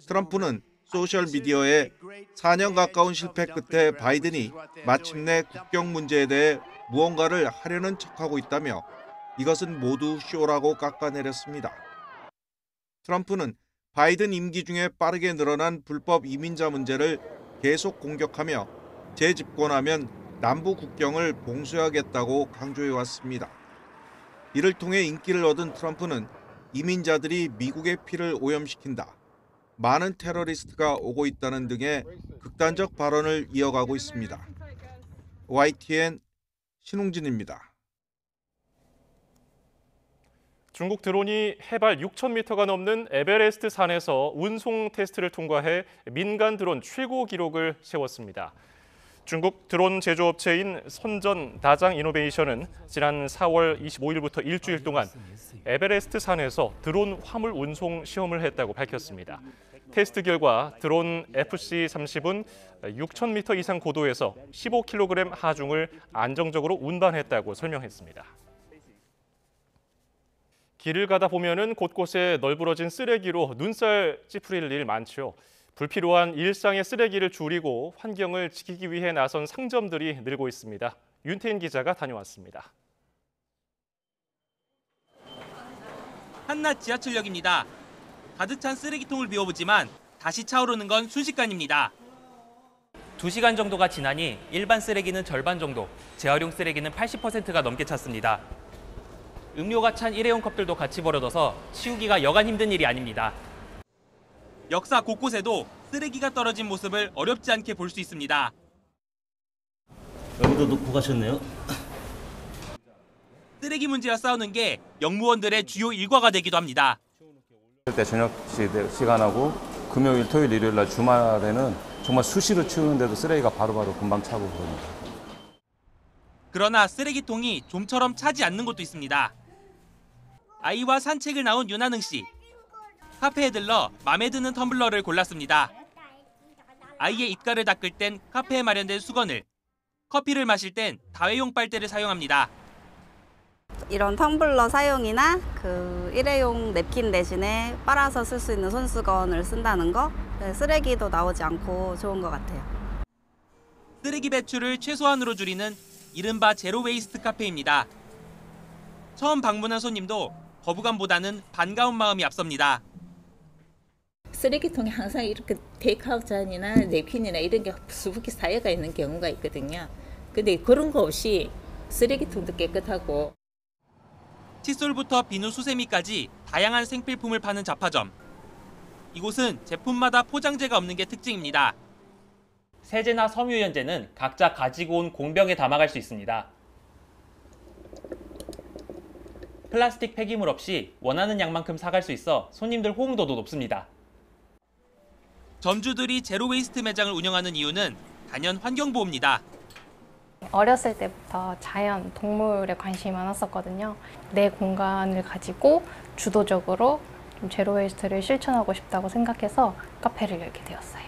트럼프는 소셜미디어에 4년 가까운 실패 끝에 바이든이 마침내 국경 문제에 대해 무언가를 하려는 척하고 있다며 이것은 모두 쇼라고 깎아내렸습니다. 트럼프는 바이든 임기 중에 빠르게 늘어난 불법 이민자 문제를 계속 공격하며 재집권하면 남부 국경을 봉쇄하겠다고 강조해왔습니다. 이를 통해 인기를 얻은 트럼프는 이민자들이 미국의 피를 오염시킨다, 많은 테러리스트가 오고 있다는 등의 극단적 발언을 이어가고 있습니다. YTN 신웅진입니다. 중국 드론이 해발 6,000m가 넘는 에베레스트 산에서 운송 테스트를 통과해 민간 드론 최고 기록을 세웠습니다. 중국 드론 제조업체인 선전 다장 이노베이션은 지난 4월 25일부터 일주일 동안 에베레스트 산에서 드론 화물 운송 시험을 했다고 밝혔습니다. 테스트 결과 드론 FC-30은 6,000m 이상 고도에서 15kg 하중을 안정적으로 운반했다고 설명했습니다. 길을 가다 보면은 곳곳에 널브러진 쓰레기로 눈살 찌푸릴 일 많죠. 불필요한 일상의 쓰레기를 줄이고 환경을 지키기 위해 나선 상점들이 늘고 있습니다. 윤태인 기자가 다녀왔습니다. 한낮 지하철역입니다. 가득 찬 쓰레기통을 비워보지만 다시 차오르는 건 순식간입니다. 2시간 정도가 지나니 일반 쓰레기는 절반 정도, 재활용 쓰레기는 80%가 넘게 찼습니다. 음료가 찬 일회용 컵들도 같이 버려져서 치우기가 여간 힘든 일이 아닙니다. 역사 곳곳에도 쓰레기가 떨어진 모습을 어렵지 않게 볼 수 있습니다. 여기도 놓고 가셨네요. 쓰레기 문제와 싸우는 게 영무원들의 주요 일과가 되기도 합니다. 때 저녁 시간하고 금요일, 토요일, 일요일 날 주말에는 정말 수시로 치우는데도 쓰레기가 바로바로 금방 차고 그럽니다. 그러나 쓰레기통이 좀처럼 차지 않는 곳도 있습니다. 아이와 산책을 나온 윤하능 씨. 카페에 들러 마음에 드는 텀블러를 골랐습니다. 아이의 입가를 닦을 땐 카페에 마련된 수건을, 커피를 마실 땐 다회용 빨대를 사용합니다. 이런 텀블러 사용이나 일회용 냅킨 대신에 빨아서 쓸 수 있는 손수건을 쓴다는 거, 쓰레기도 나오지 않고 좋은 것 같아요. 쓰레기 배출을 최소한으로 줄이는 이른바 제로 웨이스트 카페입니다. 처음 방문한 손님도 거부감보다는 반가운 마음이 앞섭니다. 쓰레기통에 항상 이렇게 테이크아웃 잔이나 냅킨이나 이런 게 수북히 쌓여가 있는 경우가 있거든요. 근데 그런 거 없이 쓰레기통도 깨끗하고. 칫솔부터 비누 수세미까지 다양한 생필품을 파는 잡화점. 이곳은 제품마다 포장재가 없는 게 특징입니다. 세제나 섬유유연제는 각자 가지고 온 공병에 담아갈 수 있습니다. 플라스틱 폐기물 없이 원하는 양만큼 사갈 수 있어 손님들 호응도도 높습니다. 점주들이 제로 웨이스트 매장을 운영하는 이유는 단연 환경보호입니다. 어렸을 때부터 자연, 동물에 관심이 많았었거든요. 내 공간을 가지고 주도적으로 좀 제로 웨이스트를 실천하고 싶다고 생각해서 카페를 열게 되었어요.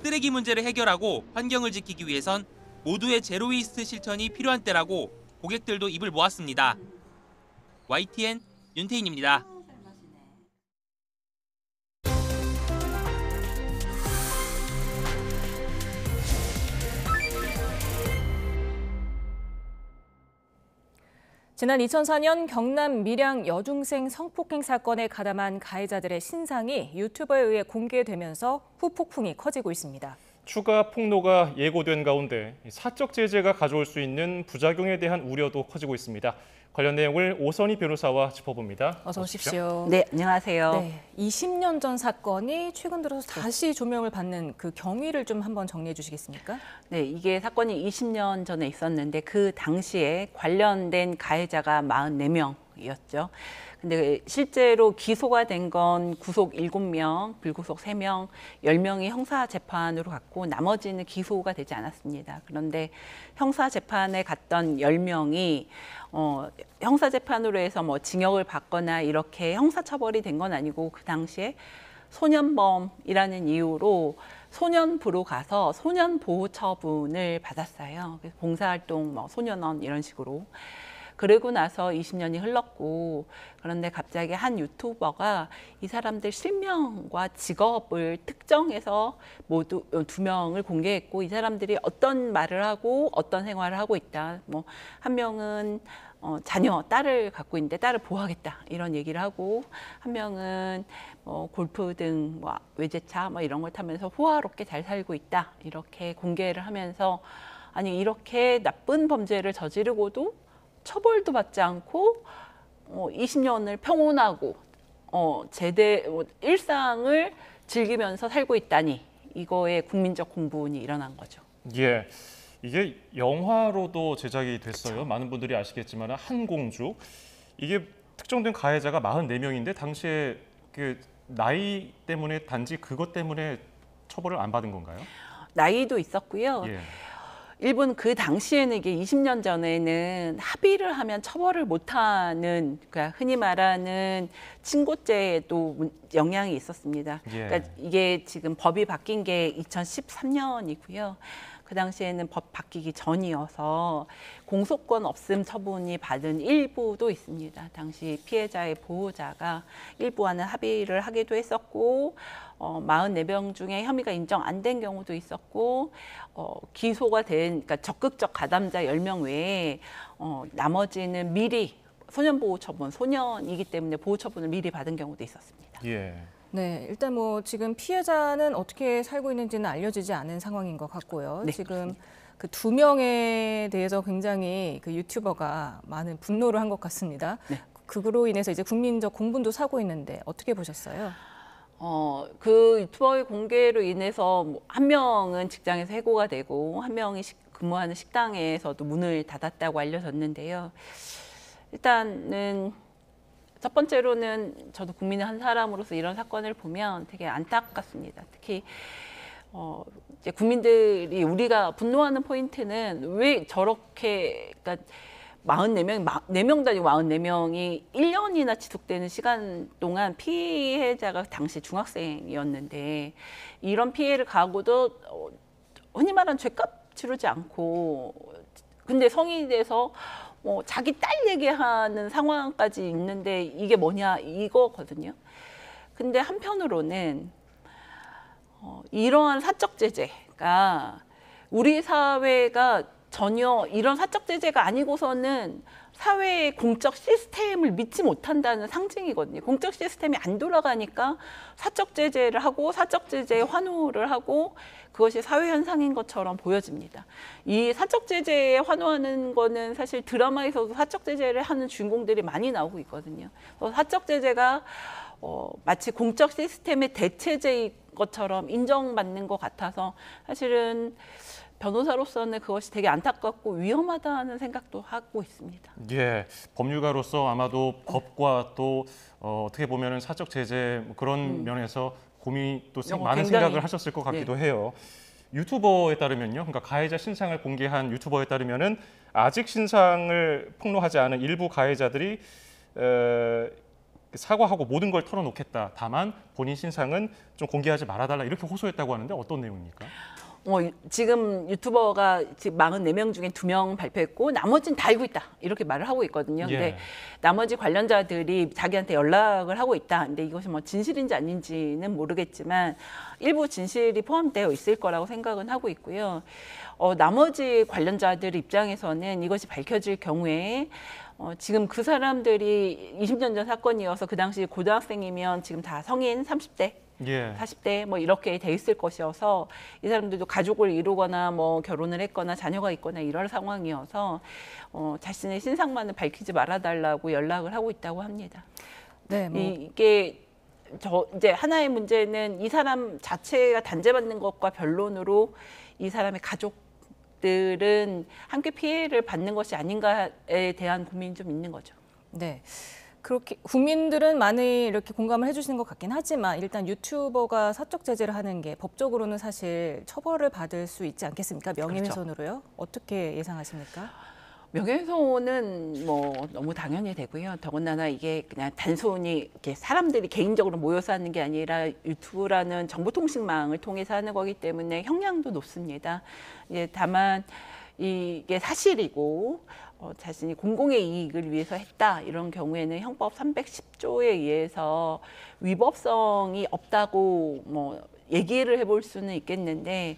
쓰레기 문제를 해결하고 환경을 지키기 위해선 모두의 제로 웨이스트 실천이 필요한 때라고 고객들도 입을 모았습니다. YTN 윤태인입니다. 지난 2004년 경남 밀양 여중생 성폭행 사건에 가담한 가해자들의 신상이 유튜버에 의해 공개되면서 후폭풍이 커지고 있습니다. 추가 폭로가 예고된 가운데 사적 제재가 가져올 수 있는 부작용에 대한 우려도 커지고 있습니다. 관련 내용을 오선희 변호사와 짚어봅니다. 어서 오십시오. 네, 안녕하세요. 네, 20년 전 사건이 최근 들어서 다시 조명을 받는 그 경위를 좀 한번 정리해 주시겠습니까? 네, 이게 사건이 20년 전에 있었는데 그 당시에 관련된 가해자가 44명이었죠. 근데 실제로 기소가 된 건 구속 7명, 불구속 3명, 10명이 형사재판으로 갔고 나머지는 기소가 되지 않았습니다. 그런데 형사재판에 갔던 10명이 형사재판으로 해서 뭐 징역을 받거나 이렇게 형사처벌이 된 건 아니고 그 당시에 소년범이라는 이유로 소년부로 가서 소년보호처분을 받았어요. 그래서 봉사활동, 뭐 소년원 이런 식으로. 그러고 나서 20년이 흘렀고 그런데 갑자기 한 유튜버가 이 사람들 실명과 직업을 특정해서 모두 2명을 공개했고 이 사람들이 어떤 말을 하고 어떤 생활을 하고 있다. 뭐 한 명은 자녀, 딸을 갖고 있는데 딸을 보호하겠다 이런 얘기를 하고 한 명은 골프 등 뭐 외제차 뭐 이런 걸 타면서 호화롭게 잘 살고 있다 이렇게 공개를 하면서 아니 이렇게 나쁜 범죄를 저지르고도 처벌도 받지 않고 20년을 평온하고 일상을 즐기면서 살고 있다니 이거에 국민적 공분이 일어난 거죠. 예, 이게 영화로도 제작이 됐어요. 그렇죠. 많은 분들이 아시겠지만 한공주. 이게 특정된 가해자가 44명인데 당시에 그 나이 때문에 단지 그것 때문에 처벌을 안 받은 건가요? 나이도 있었고요. 예. 일본 그 당시에는 이게 20년 전에는 합의를 하면 처벌을 못하는 그러니까 흔히 말하는 친고죄에도 영향이 있었습니다. 예. 그러니까 이게 지금 법이 바뀐 게 2013년이고요. 그 당시에는 법 바뀌기 전이어서 공소권 없음 처분이 받은 일부도 있습니다. 당시 피해자의 보호자가 일부와는 합의를 하기도 했었고 44명 중에 혐의가 인정 안 된 경우도 있었고 기소가 된 그러니까 적극적 가담자 10명 외에 나머지는 미리 소년보호처분, 소년이기 때문에 보호처분을 미리 받은 경우도 있었습니다. 예. 네, 일단 뭐 지금 피해자는 어떻게 살고 있는지는 알려지지 않은 상황인 것 같고요. 네, 지금 그렇습니다. 그 2명에 대해서 굉장히 그 유튜버가 많은 분노를 한 것 같습니다. 네. 그로 인해서 이제 국민적 공분도 사고 있는데 어떻게 보셨어요? 그 유튜버의 공개로 인해서 한 명은 직장에서 해고가 되고 한 명이 근무하는 식당에서도 문을 닫았다고 알려졌는데요. 일단은 첫 번째로는 저도 국민의 한 사람으로서 이런 사건을 보면 되게 안타깝습니다. 특히 이제 국민들이 우리가 분노하는 포인트는 왜 저렇게 그러니까 4명 단위고 44명이 1년이나 지속되는 시간 동안 피해자가 당시 중학생이었는데 이런 피해를 가하고도 흔히 말하는 죗값 치르지 않고 근데 성인이 돼서 자기 딸 얘기하는 상황까지 있는데 이게 뭐냐 이거거든요. 근데 한편으로는 이러한 사적 제재가 우리 사회가 전혀 이런 사적 제재가 아니고서는 사회의 공적 시스템을 믿지 못한다는 상징이거든요. 공적 시스템이 안 돌아가니까 사적 제재를 하고 사적 제재에 환호를 하고 그것이 사회 현상인 것처럼 보여집니다. 이 사적 제재에 환호하는 거는 사실 드라마에서도 사적 제재를 하는 주인공들이 많이 나오고 있거든요. 사적 제재가 마치 공적 시스템의 대체제인 것처럼 인정받는 것 같아서 사실은 변호사로서는 그것이 되게 안타깝고 위험하다는 생각도 하고 있습니다. 예, 법률가로서 아마도 법과 또 어떻게 보면 사적 제재 그런 면에서 고민이 또 많은 생각을 하셨을 것 같기도 해요. 유튜버에 따르면요, 그러니까 가해자 신상을 공개한 유튜버에 따르면은 아직 신상을 폭로하지 않은 일부 가해자들이 사과하고 모든 걸 털어놓겠다. 다만 본인 신상은 좀 공개하지 말아달라 이렇게 호소했다고 하는데 어떤 내용입니까? 지금 유튜버가 지금 44명 중에 2명 발표했고 나머지는 다 알고 있다 이렇게 말을 하고 있거든요. 근데 나머지 관련자들이 자기한테 연락을 하고 있다. 근데 이것이 뭐 진실인지 아닌지는 모르겠지만 일부 진실이 포함되어 있을 거라고 생각은 하고 있고요. 나머지 관련자들 입장에서는 이것이 밝혀질 경우에 지금 그 사람들이 20년 전 사건이어서 그 당시 고등학생이면 지금 다 성인 30대 40대 뭐 이렇게 돼 있을 것이어서 이 사람들도 가족을 이루거나 뭐 결혼을 했거나 자녀가 있거나 이럴 상황이어서 자신의 신상만을 밝히지 말아달라고 연락을 하고 있다고 합니다. 네, 이게 이제 하나의 문제는 이 사람 자체가 단죄받는 것과 변론으로 이 사람의 가족들은 함께 피해를 받는 것이 아닌가에 대한 고민이 좀 있는 거죠. 네. 그렇게 국민들은 많이 이렇게 공감을 해주시는 것 같긴 하지만 일단 유튜버가 사적 제재를 하는 게 법적으로는 사실 처벌을 받을 수 있지 않겠습니까? 명예훼손으로요? 그렇죠. 어떻게 예상하십니까? 명예훼손은 뭐 너무 당연히 되고요. 더군다나 이게 그냥 단순히 이렇게 사람들이 개인적으로 모여서 하는 게 아니라 유튜브라는 정보통신망을 통해서 하는 거기 때문에 형량도 높습니다. 다만 이게 사실이고 자신이 공공의 이익을 위해서 했다 이런 경우에는 형법 310조에 의해서 위법성이 없다고 뭐 얘기를 해볼 수는 있겠는데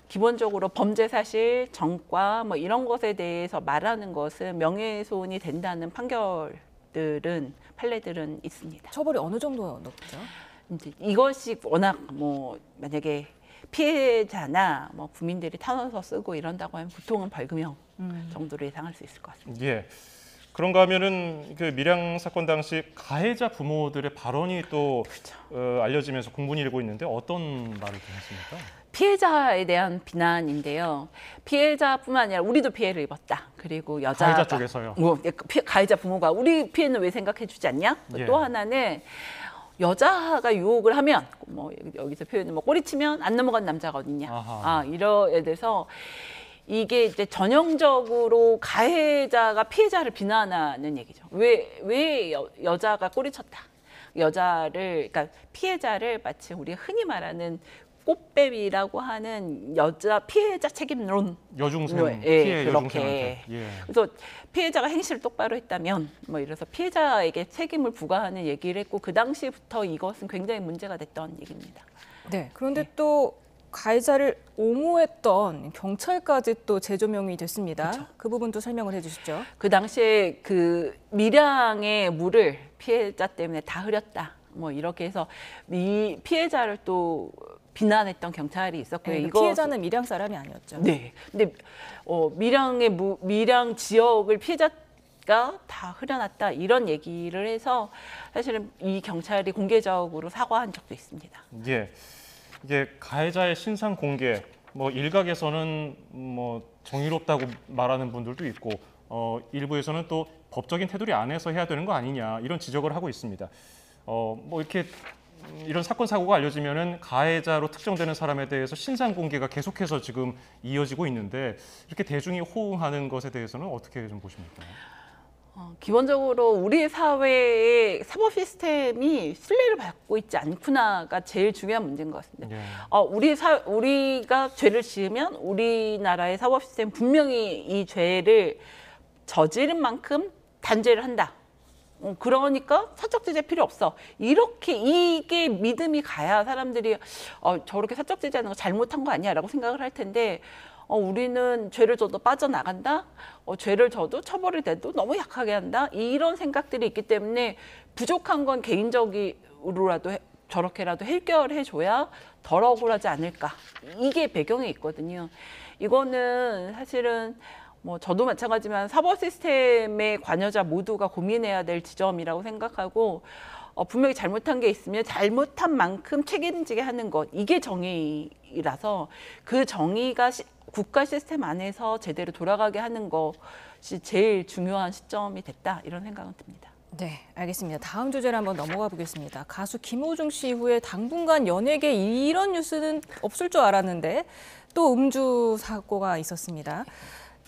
기본적으로 범죄 사실, 전과 뭐 이런 것에 대해서 말하는 것은 명예훼손이 된다는 판례들은 있습니다. 처벌이 어느 정도 높죠? 이제 이것이 워낙 뭐 만약에 피해자나 뭐 국민들이 타눠서 쓰고 이런다고 하면 보통은 벌금형 정도로 예상할 수 있을 것 같습니다. 예. 그런가 하면은 그 밀양 사건 당시 가해자 부모들의 발언이 또 그렇죠. 알려지면서 공분이 일고 있는데 어떤 말을 들었습니까? 피해자에 대한 비난인데요. 피해자뿐만 아니라 우리도 피해를 입었다. 그리고 여자가 가해자 쪽에서요. 가해자 부모가 우리 피해는 왜 생각해주지 않냐? 또 하나는 여자가 유혹을 하면 뭐 여기서 표현은 뭐 꼬리치면 안 넘어간 남자가 어딨냐. 이러에 대해서 이게 이제 전형적으로 가해자가 피해자를 비난하는 얘기죠. 왜 여자가 꼬리쳤다. 여자를 그러니까 피해자를 마치 우리가 흔히 말하는 꽃뱀이라고 하는 여자 피해자 책임론 여중생 피해 그렇게 그래서 피해자가 행실을 똑바로 했다면 뭐 이래서 피해자에게 책임을 부과하는 얘기를 했고 그 당시부터 이것은 굉장히 문제가 됐던 얘기입니다. 네. 그런데 또 가해자를 옹호했던 경찰까지 또 재조명이 됐습니다. 그렇죠. 그 부분도 설명을 해주시죠. 그 당시에 그 밀양의 물을 피해자 때문에 다 흐렸다. 뭐 이렇게 해서 피해자를 또 비난했던 경찰이 있었고요. 네, 피해자는 밀양 사람이 아니었죠. 네. 근데 밀양 지역을 피해자가 다 흐려놨다 이런 얘기를 해서 사실은 이 경찰이 공개적으로 사과한 적도 있습니다. 예. 이게 가해자의 신상 공개, 뭐 일각에서는 뭐 정의롭다고 말하는 분들도 있고, 일부에서는 또 법적인 테두리 안에서 해야 되는 거 아니냐 이런 지적을 하고 있습니다. 뭐 이렇게 이런 사건 사고가 알려지면은 가해자로 특정되는 사람에 대해서 신상 공개가 계속해서 지금 이어지고 있는데 이렇게 대중이 호응하는 것에 대해서는 어떻게 좀 보십니까? 기본적으로 우리 사회의 사법 시스템이 신뢰를 받고 있지 않구나가 제일 중요한 문제인 것 같습니다. 우리가 죄를 지으면 우리나라의 사법 시스템 분명히 이 죄를 저지른 만큼 단죄를 한다. 그러니까 사적 제재 필요 없어. 이렇게 이게 믿음이 가야 사람들이 저렇게 사적 제재하는 거 잘못한 거 아니야 라고 생각을 할 텐데 우리는 죄를 져도 빠져나간다. 죄를 져도 처벌이 돼도 너무 약하게 한다. 이런 생각들이 있기 때문에 부족한 건 개인적으로라도 저렇게라도 해결해줘야 덜 억울하지 않을까. 이게 배경에 있거든요. 이거는 사실은 뭐 저도 마찬가지지만 사법 시스템의 관여자 모두가 고민해야 될 지점이라고 생각하고 분명히 잘못한 게 있으면 잘못한 만큼 책임지게 하는 것. 이게 정의라서 그 정의가 국가 시스템 안에서 제대로 돌아가게 하는 것이 제일 중요한 시점이 됐다. 이런 생각은 듭니다. 네, 알겠습니다. 다음 주제로 한번 넘어가 보겠습니다. 가수 김호중 씨 이후에 당분간 연예계 이런 뉴스는 없을 줄 알았는데 또 음주 사고가 있었습니다.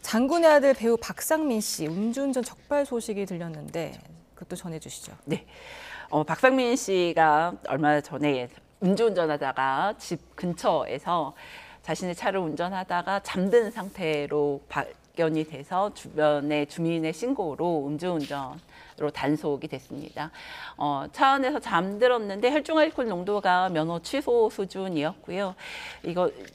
장군의 아들 배우 박상민 씨 음주운전 적발 소식이 들렸는데 그것도 전해주시죠. 네, 박상민 씨가 얼마 전에 음주운전하다가 집 근처에서 자신의 차를 운전하다가 잠든 상태로 발견이 돼서 주변의 주민의 신고로 음주운전으로 단속이 됐습니다. 차 안에서 잠들었는데 혈중 알코올 농도가 면허 취소 수준이었고요.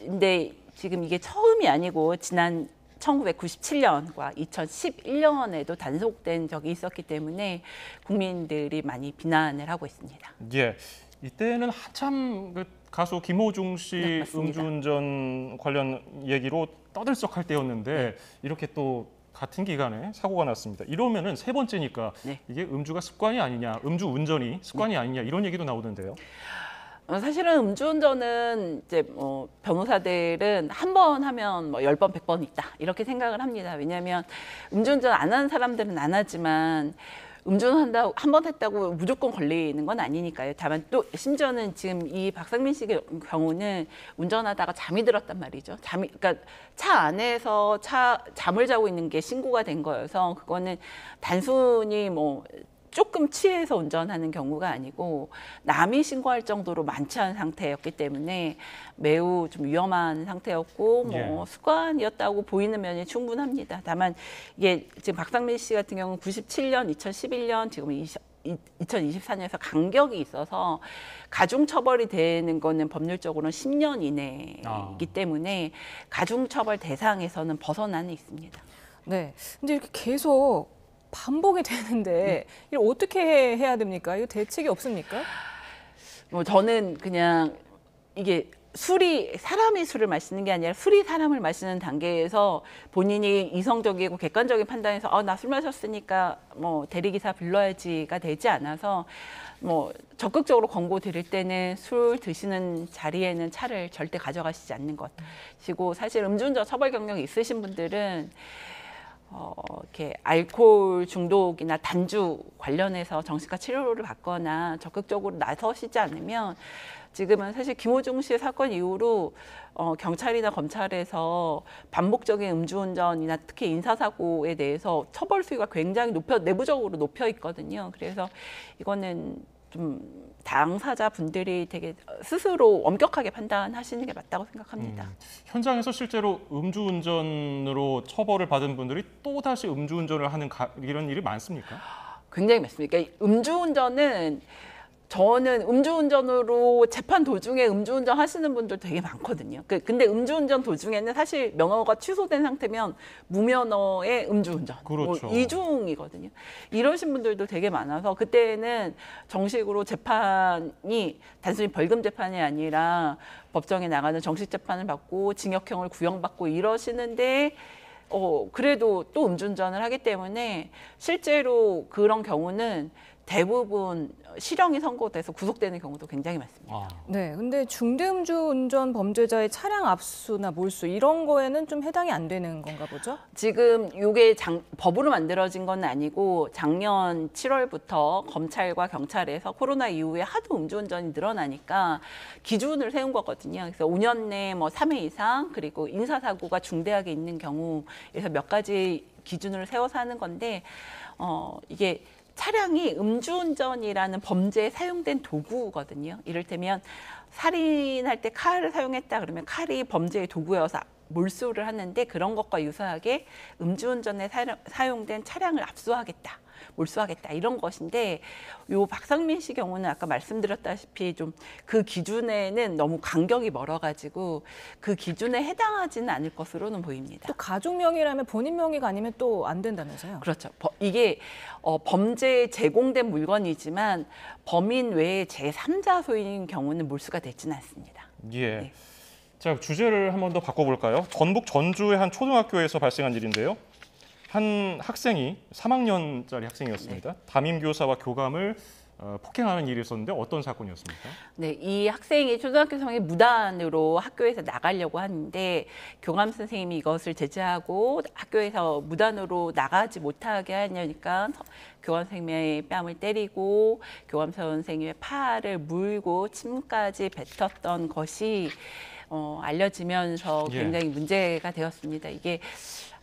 근데 지금 이게 처음이 아니고 지난 1997년과 2011년에도 단속된 적이 있었기 때문에 국민들이 많이 비난을 하고 있습니다. 예, 이때는 한참 그 가수 김호중 씨 네, 음주운전 관련 얘기로 떠들썩할 때였는데 이렇게 또 같은 기간에 사고가 났습니다. 이러면은 세 번째니까 이게 음주가 습관이 아니냐, 음주운전이 습관이 아니냐 이런 얘기도 나오던데요. 사실은 음주운전은 이제 변호사들은 한 번 하면 10번, 100번 있다 이렇게 생각을 합니다. 왜냐하면 음주운전 안 하는 사람들은 안 하지만 음주운전한다고 한 번 했다고 무조건 걸리는 건 아니니까요. 다만 또 심지어는 지금 이 박상민 씨 경우는 운전하다가 잠이 들었단 말이죠. 그러니까 차 안에서 잠을 자고 있는 게 신고가 된 거여서 그거는 단순히 조금 취해서 운전하는 경우가 아니고 남이 신고할 정도로 만취한 상태였기 때문에 매우 좀 위험한 상태였고 습관이었다고 보이는 면이 충분합니다. 다만 이게 지금 박상민 씨 같은 경우는 97년, 2011년, 지금 2024년에서 간격이 있어서 가중처벌이 되는 거는 법률적으로는 10년 이내이기 때문에 가중처벌 대상에서는 벗어나는 있습니다. 네, 근데 이렇게 계속 반복이 되는데 이걸 어떻게 해야 됩니까? 이거 대책이 없습니까? 저는 그냥 이게 사람이 술을 마시는 게 아니라 술이 사람을 마시는 단계에서 본인이 이성적이고 객관적인 판단에서 나 술 마셨으니까 대리기사 불러야지가 되지 않아서 적극적으로 권고 드릴 때는 술 드시는 자리에는 차를 절대 가져가시지 않는 것이고 사실 음주운전 처벌 경력이 있으신 분들은 이렇게 알코올 중독이나 단주 관련해서 정신과 치료를 받거나 적극적으로 나서시지 않으면 지금은 사실 김호중 씨의 사건 이후로 경찰이나 검찰에서 반복적인 음주운전이나 특히 인사사고에 대해서 처벌 수위가 굉장히 내부적으로 높여 있거든요. 그래서 이거는 좀 당사자 분들이 되게 스스로 엄격하게 판단하시는 게 맞다고 생각합니다. 현장에서 실제로 음주운전으로 처벌을 받은 분들이 또 다시 음주운전을 하는 이런 일이 많습니까? 굉장히 많습니다. 그러니까 음주운전은 저는 음주운전으로 재판 도중에 음주운전 하시는 분들 되게 많거든요. 근데 음주운전 도중에는 사실 면허가 취소된 상태면 무면허의 음주운전, 그렇죠. 이중이거든요. 이러신 분들도 되게 많아서 그때는 정식으로 재판이 단순히 벌금 재판이 아니라 법정에 나가는 정식 재판을 받고 징역형을 구형받고 이러시는데 그래도 또 음주운전을 하기 때문에 실제로 그런 경우는 대부분 실형이 선고돼서 구속되는 경우도 굉장히 많습니다. 네, 근데 중대음주운전 범죄자의 차량 압수나 몰수 이런 거에는 좀 해당이 안 되는 건가 보죠? 지금 이게 법으로 만들어진 건 아니고 작년 7월부터 검찰과 경찰에서 코로나 이후에 하도 음주운전이 늘어나니까 기준을 세운 거거든요. 그래서 5년 내 3회 이상 그리고 인사사고가 중대하게 있는 경우에서 몇 가지 기준을 세워서 하는 건데 이게 차량이 음주운전이라는 범죄에 사용된 도구거든요. 이를테면 살인할 때 칼을 사용했다 그러면 칼이 범죄의 도구여서 몰수를 하는데 그런 것과 유사하게 음주운전에 사용된 차량을 압수하겠다, 몰수하겠다 이런 것인데 요 박상민 씨 경우는 아까 말씀드렸다시피 좀 그 기준에는 너무 간격이 멀어가지고 그 기준에 해당하지는 않을 것으로는 보입니다. 또 가족 명의라면 본인 명의가 아니면 또 안 된다면서요? 그렇죠. 이게 범죄에 제공된 물건이지만 범인 외에 제3자 소유인 경우는 몰수가 되지는 않습니다. 예. 네. 자, 주제를 한 번 더 바꿔볼까요? 전북 전주의 한 초등학교에서 발생한 일인데요. 한 학생이 3학년짜리 학생이었습니다. 담임 교사와 교감을 폭행하는 일이 있었는데 어떤 사건이었습니까? 네, 이 학생이 초등학교생이 무단으로 학교에서 나가려고 하는데 교감 선생님이 이것을 제지하고 학교에서 무단으로 나가지 못하게 하려니까 교감 선생님의 뺨을 때리고 교감 선생님의 팔을 물고 침까지 뱉었던 것이 알려지면서 굉장히 문제가 되었습니다. 이게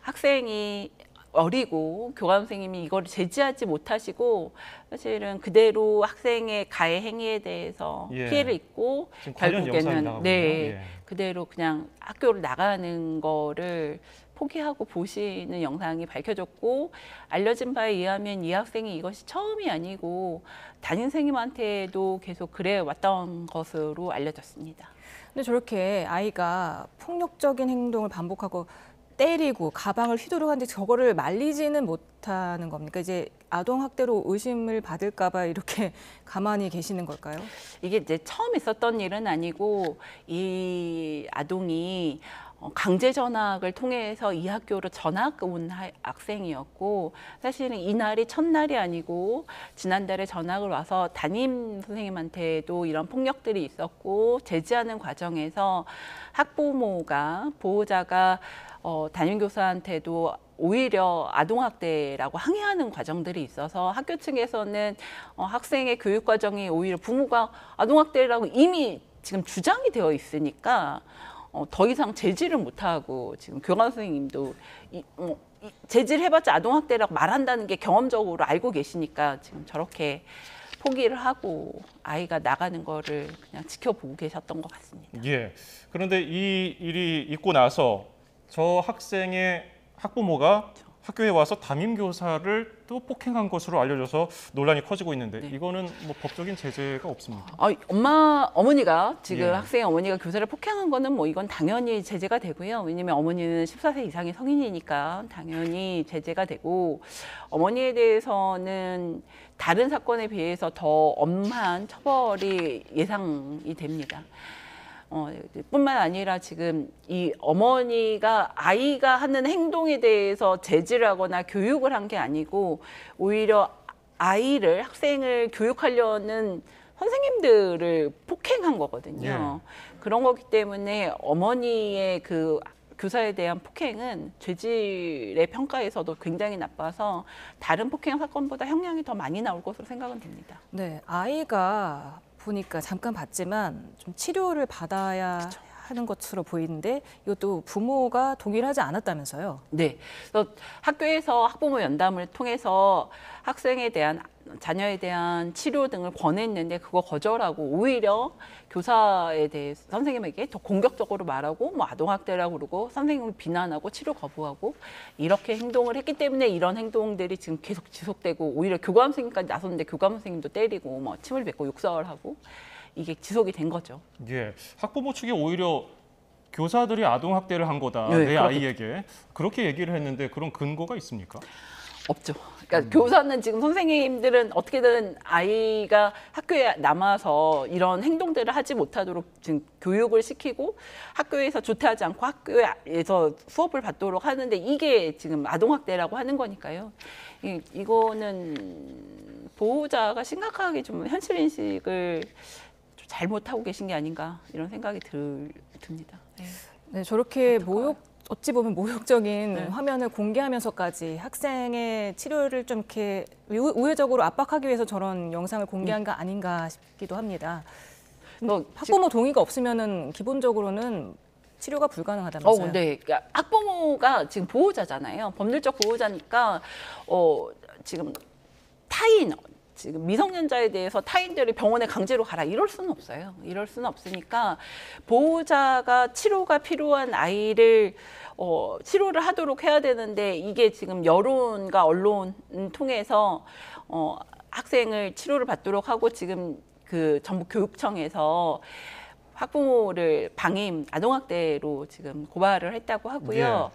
학생이 어리고 교감 선생님이 이걸 제지하지 못하시고 사실은 그대로 학생의 가해 행위에 대해서 예. 피해를 입고 결국에는 그대로 그냥 학교를 나가는 거를 포기하고 보시는 영상이 밝혀졌고 알려진 바에 의하면 이 학생이 이것이 처음이 아니고 담임 선생님한테도 계속 그래 왔던 것으로 알려졌습니다. 근데 저렇게 아이가 폭력적인 행동을 반복하고 때리고 가방을 휘두르고 하는데 저거를 말리지는 못하는 겁니까? 이제 아동학대로 의심을 받을까 봐 이렇게 가만히 계시는 걸까요? 이게 이제 처음 있었던 일은 아니고 이 아동이 강제 전학을 통해서 이 학교로 전학 온 학생이었고 사실은 이날이 첫날이 아니고 지난달에 전학을 와서 담임 선생님한테도 이런 폭력들이 있었고 제지하는 과정에서 학부모가 보호자가 담임교사한테도 오히려 아동학대라고 항의하는 과정들이 있어서 학교 측에서는 학생의 교육 과정이 오히려 부모가 아동학대라고 이미 지금 주장이 되어 있으니까 더 이상 제지를 못하고 지금 교감 선생님도 제지를 해봤자 아동학대라고 말한다는 게 경험적으로 알고 계시니까 지금 저렇게 포기를 하고 아이가 나가는 거를 그냥 지켜보고 계셨던 것 같습니다. 예. 그런데 이 일이 있고 나서 저 학생의 학부모가 학교에 와서 담임 교사를 또 폭행한 것으로 알려져서 논란이 커지고 있는데 이거는 뭐 법적인 제재가 없습니까? 어머니가 지금 예. 학생의 어머니가 교사를 폭행한 거는 뭐 이건 당연히 제재가 되고요. 왜냐하면 어머니는 14세 이상의 성인이니까 당연히 제재가 되고 어머니에 대해서는 다른 사건에 비해서 더 엄한 처벌이 예상이 됩니다. 뿐만 아니라 지금 이 어머니가 아이가 하는 행동에 대해서 제지를 하거나 교육을 한 게 아니고 오히려 아이를 학생을 교육하려는 선생님들을 폭행한 거거든요. 예. 그런 거기 때문에 어머니의 그 교사에 대한 폭행은 죄질의 평가에서도 굉장히 나빠서 다른 폭행 사건보다 형량이 더 많이 나올 것으로 생각은 됩니다. 네, 아이가 보니까 잠깐 봤지만 좀 치료를 받아야 하는 것으로 보이는데 이것도 부모가 동의를 하지 않았다면서요? 네, 그래서 학교에서 학부모 연담을 통해서 학생에 대한 자녀에 대한 치료 등을 권했는데 그거 거절하고 오히려 교사에 대해서 선생님에게 더 공격적으로 말하고 뭐 아동학대라고 그러고 선생님을 비난하고 치료 거부하고 이렇게 행동을 했기 때문에 이런 행동들이 지금 계속 지속되고 오히려 교감 선생님까지 나섰는데 교감 선생님도 때리고 뭐 침을 뱉고 욕설을 하고 이게 지속이 된 거죠. 예, 학부모 측이 오히려 교사들이 아동학대를 한 거다, 네, 내 아이에게 그렇게 얘기를 했는데 그런 근거가 있습니까? 없죠. 그러니까 교사는 지금 선생님들은 어떻게든 아이가 학교에 남아서 이런 행동들을 하지 못하도록 지금 교육을 시키고 학교에서 조퇴하지 않고 학교에서 수업을 받도록 하는데 이게 지금 아동학대라고 하는 거니까요. 이거는 보호자가 심각하게 좀 현실 인식을 좀 잘못하고 계신 게 아닌가 이런 생각이 듭니다. 네, 저렇게 어찌 보면 모욕적인 화면을 공개하면서까지 학생의 치료를 좀 이렇게 우회적으로 압박하기 위해서 저런 영상을 공개한 거 아닌가 싶기도 합니다. 학부모 동의가 없으면은 기본적으로는 치료가 불가능하다면서요? 네. 그러니까 학부모가 지금 보호자잖아요. 법률적 보호자니까 지금 지금 미성년자에 대해서 타인들이 병원에 강제로 가라 이럴 수는 없어요. 이럴 수는 없으니까 보호자가 치료가 필요한 아이를 치료를 하도록 해야 되는데 이게 지금 여론과 언론 통해서 학생을 치료를 받도록 하고 지금 그 전북 교육청에서 학부모를 방임 아동학대로 지금 고발을 했다고 하고요.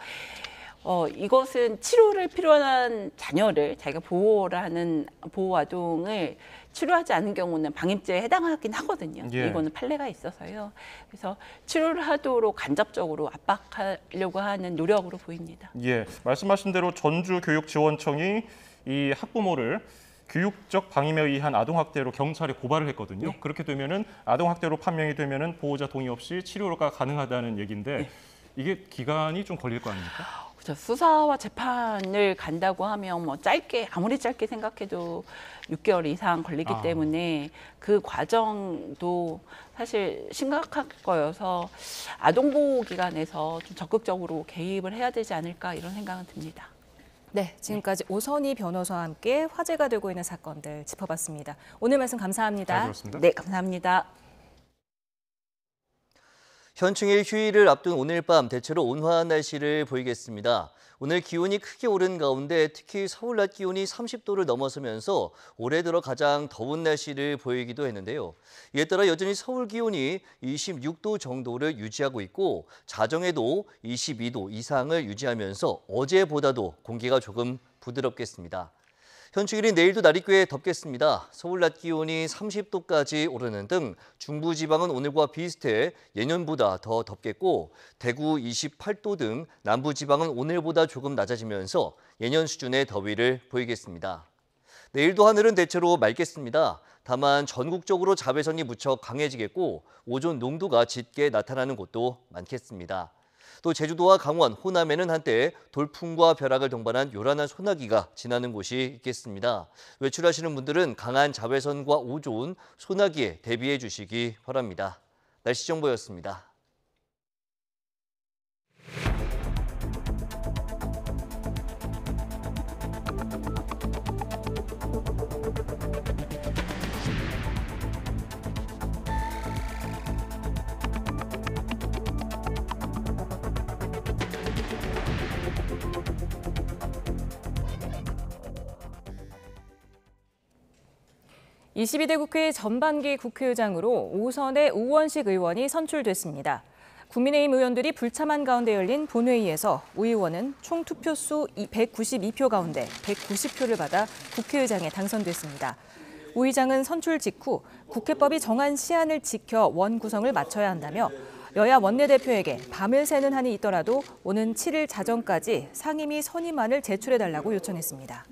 이것은 치료를 필요한 자녀를 자기가 보호를 하는 보호 아동을 치료하지 않은 경우는 방임죄에 해당하긴 하거든요. 이거는 판례가 있어서요. 그래서 치료를 하도록 간접적으로 압박하려고 하는 노력으로 보입니다. 예, 말씀하신 대로 전주교육지원청이 이 학부모를 교육적 방임에 의한 아동학대로 경찰에 고발을 했거든요. 그렇게 되면은 아동학대로 판명이 되면은 보호자 동의 없이 치료가 가능하다는 얘기인데 이게 기간이 좀 걸릴 거 아닙니까? 그렇죠. 수사와 재판을 간다고 하면 뭐 아무리 짧게 생각해도 6개월 이상 걸리기 때문에 그 과정도 사실 심각할 거여서 아동보호기관에서 좀 적극적으로 개입을 해야 되지 않을까 이런 생각은 듭니다. 네, 지금까지 오선희 변호사와 함께 화제가 되고 있는 사건들 짚어봤습니다. 오늘 말씀 감사합니다. 잘 들었습니다. 네, 감사합니다. 현충일 휴일을 앞둔 오늘 밤 대체로 온화한 날씨를 보이겠습니다. 오늘 기온이 크게 오른 가운데 특히 서울 낮 기온이 30도를 넘어서면서 올해 들어 가장 더운 날씨를 보이기도 했는데요. 이에 따라 여전히 서울 기온이 26도 정도를 유지하고 있고 자정에도 22도 이상을 유지하면서 어제보다도 공기가 조금 부드럽겠습니다. 현충일인 내일도 날이 꽤 덥겠습니다. 서울 낮 기온이 30도까지 오르는 등 중부지방은 오늘과 비슷해 예년보다 더 덥겠고 대구 28도 등 남부지방은 오늘보다 조금 낮아지면서 예년 수준의 더위를 보이겠습니다. 내일도 하늘은 대체로 맑겠습니다. 다만 전국적으로 자외선이 무척 강해지겠고 오존 농도가 짙게 나타나는 곳도 많겠습니다. 또 제주도와 강원, 호남에는 한때 돌풍과 벼락을 동반한 요란한 소나기가 지나는 곳이 있겠습니다. 외출하시는 분들은 강한 자외선과 오존, 소나기에 대비해 주시기 바랍니다. 날씨 정보였습니다. (22대) 국회 전반기 국회의장으로 5선의 우원식 의원이 선출됐습니다. 국민의힘 의원들이 불참한 가운데 열린 본회의에서 우 의원은 총 투표수 192표 가운데 190표를 받아 국회의장에 당선됐습니다. 우 의장은 선출 직후 국회법이 정한 시한을 지켜 원 구성을 마쳐야 한다며 여야 원내대표에게 밤을 새는 한이 있더라도 오는 7일 자정까지 상임위 선임안을 제출해달라고 요청했습니다.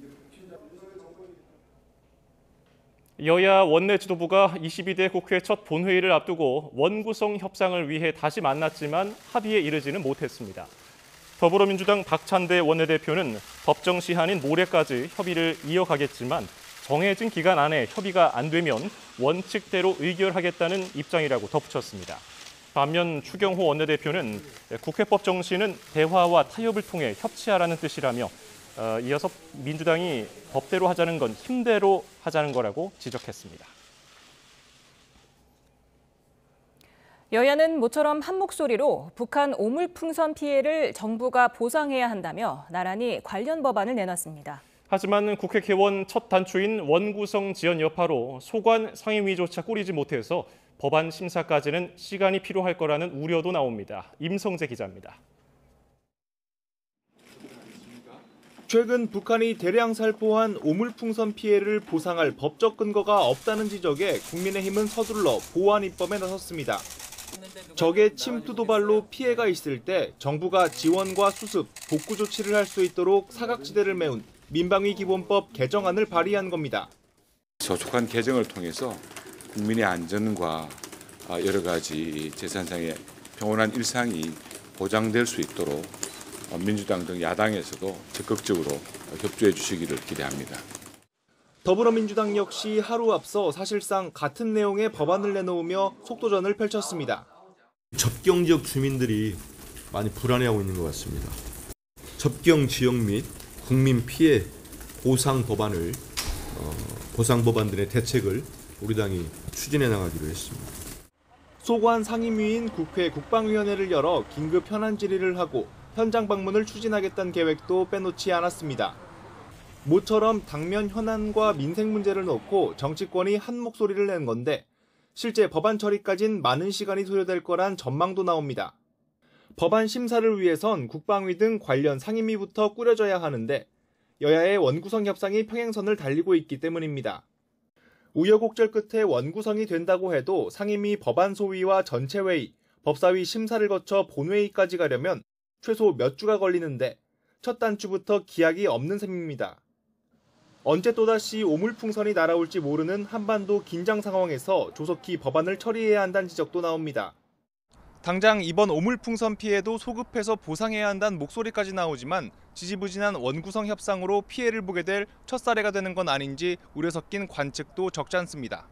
여야 원내 지도부가 22대 국회 첫 본회의를 앞두고 원구성 협상을 위해 다시 만났지만 합의에 이르지는 못했습니다. 더불어민주당 박찬대 원내대표는 법정 시한인 모레까지 협의를 이어가겠지만 정해진 기간 안에 협의가 안 되면 원칙대로 의결하겠다는 입장이라고 덧붙였습니다. 반면 추경호 원내대표는 국회법 정신은 대화와 타협을 통해 협치하라는 뜻이라며 이어서 민주당이 법대로 하자는 건 힘대로 하자는 거라고 지적했습니다. 여야는 모처럼 한 목소리로 북한 오물풍선 피해를 정부가 보상해야 한다며 나란히 관련 법안을 내놨습니다. 하지만 국회 개원 첫 단추인 원구성 지연 여파로 소관 상임위조차 꾸리지 못해서 법안 심사까지는 시간이 필요할 거라는 우려도 나옵니다. 임성재 기자입니다. 최근 북한이 대량 살포한 오물풍선 피해를 보상할 법적 근거가 없다는 지적에 국민의힘은 서둘러 보완 입법에 나섰습니다. 적의 침투 도발로 피해가 있을 때 정부가 지원과 수습, 복구 조치를 할 수 있도록 사각지대를 메운 민방위 기본법 개정안을 발의한 겁니다. 소촉한 개정을 통해서 국민의 안전과 여러 가지 재산상의 평온한 일상이 보장될 수 있도록 민주당 등 야당에서도 적극적으로 협조해 주시기를 기대합니다. 더불어민주당 역시 하루 앞서 사실상 같은 내용의 법안을 내놓으며 속도전을 펼쳤습니다. 접경 지역 주민들이 많이 불안해하고 있는 것 같습니다. 접경 지역 및 국민 피해 보상 법안을 보상 법안들의 대책을 우리 당이 추진해 나가기로 했습니다. 소관 상임위인 국회 국방위원회를 열어 긴급 현안 질의를 하고 현장 방문을 추진하겠다는 계획도 빼놓지 않았습니다. 모처럼 당면 현안과 민생 문제를 놓고 정치권이 한 목소리를 낸 건데 실제 법안 처리까진 많은 시간이 소요될 거란 전망도 나옵니다. 법안 심사를 위해선 국방위 등 관련 상임위부터 꾸려져야 하는데 여야의 원구성 협상이 평행선을 달리고 있기 때문입니다. 우여곡절 끝에 원구성이 된다고 해도 상임위 법안 소위와 전체 회의, 법사위 심사를 거쳐 본회의까지 가려면 최소 몇 주가 걸리는데 첫 단추부터 기약이 없는 셈입니다. 언제 또다시 오물풍선이 날아올지 모르는 한반도 긴장 상황에서 조속히 법안을 처리해야 한다는 지적도 나옵니다. 당장 이번 오물풍선 피해도 소급해서 보상해야 한다는 목소리까지 나오지만 지지부진한 원구성 협상으로 피해를 보게 될 첫 사례가 되는 건 아닌지 우려 섞인 관측도 적지 않습니다.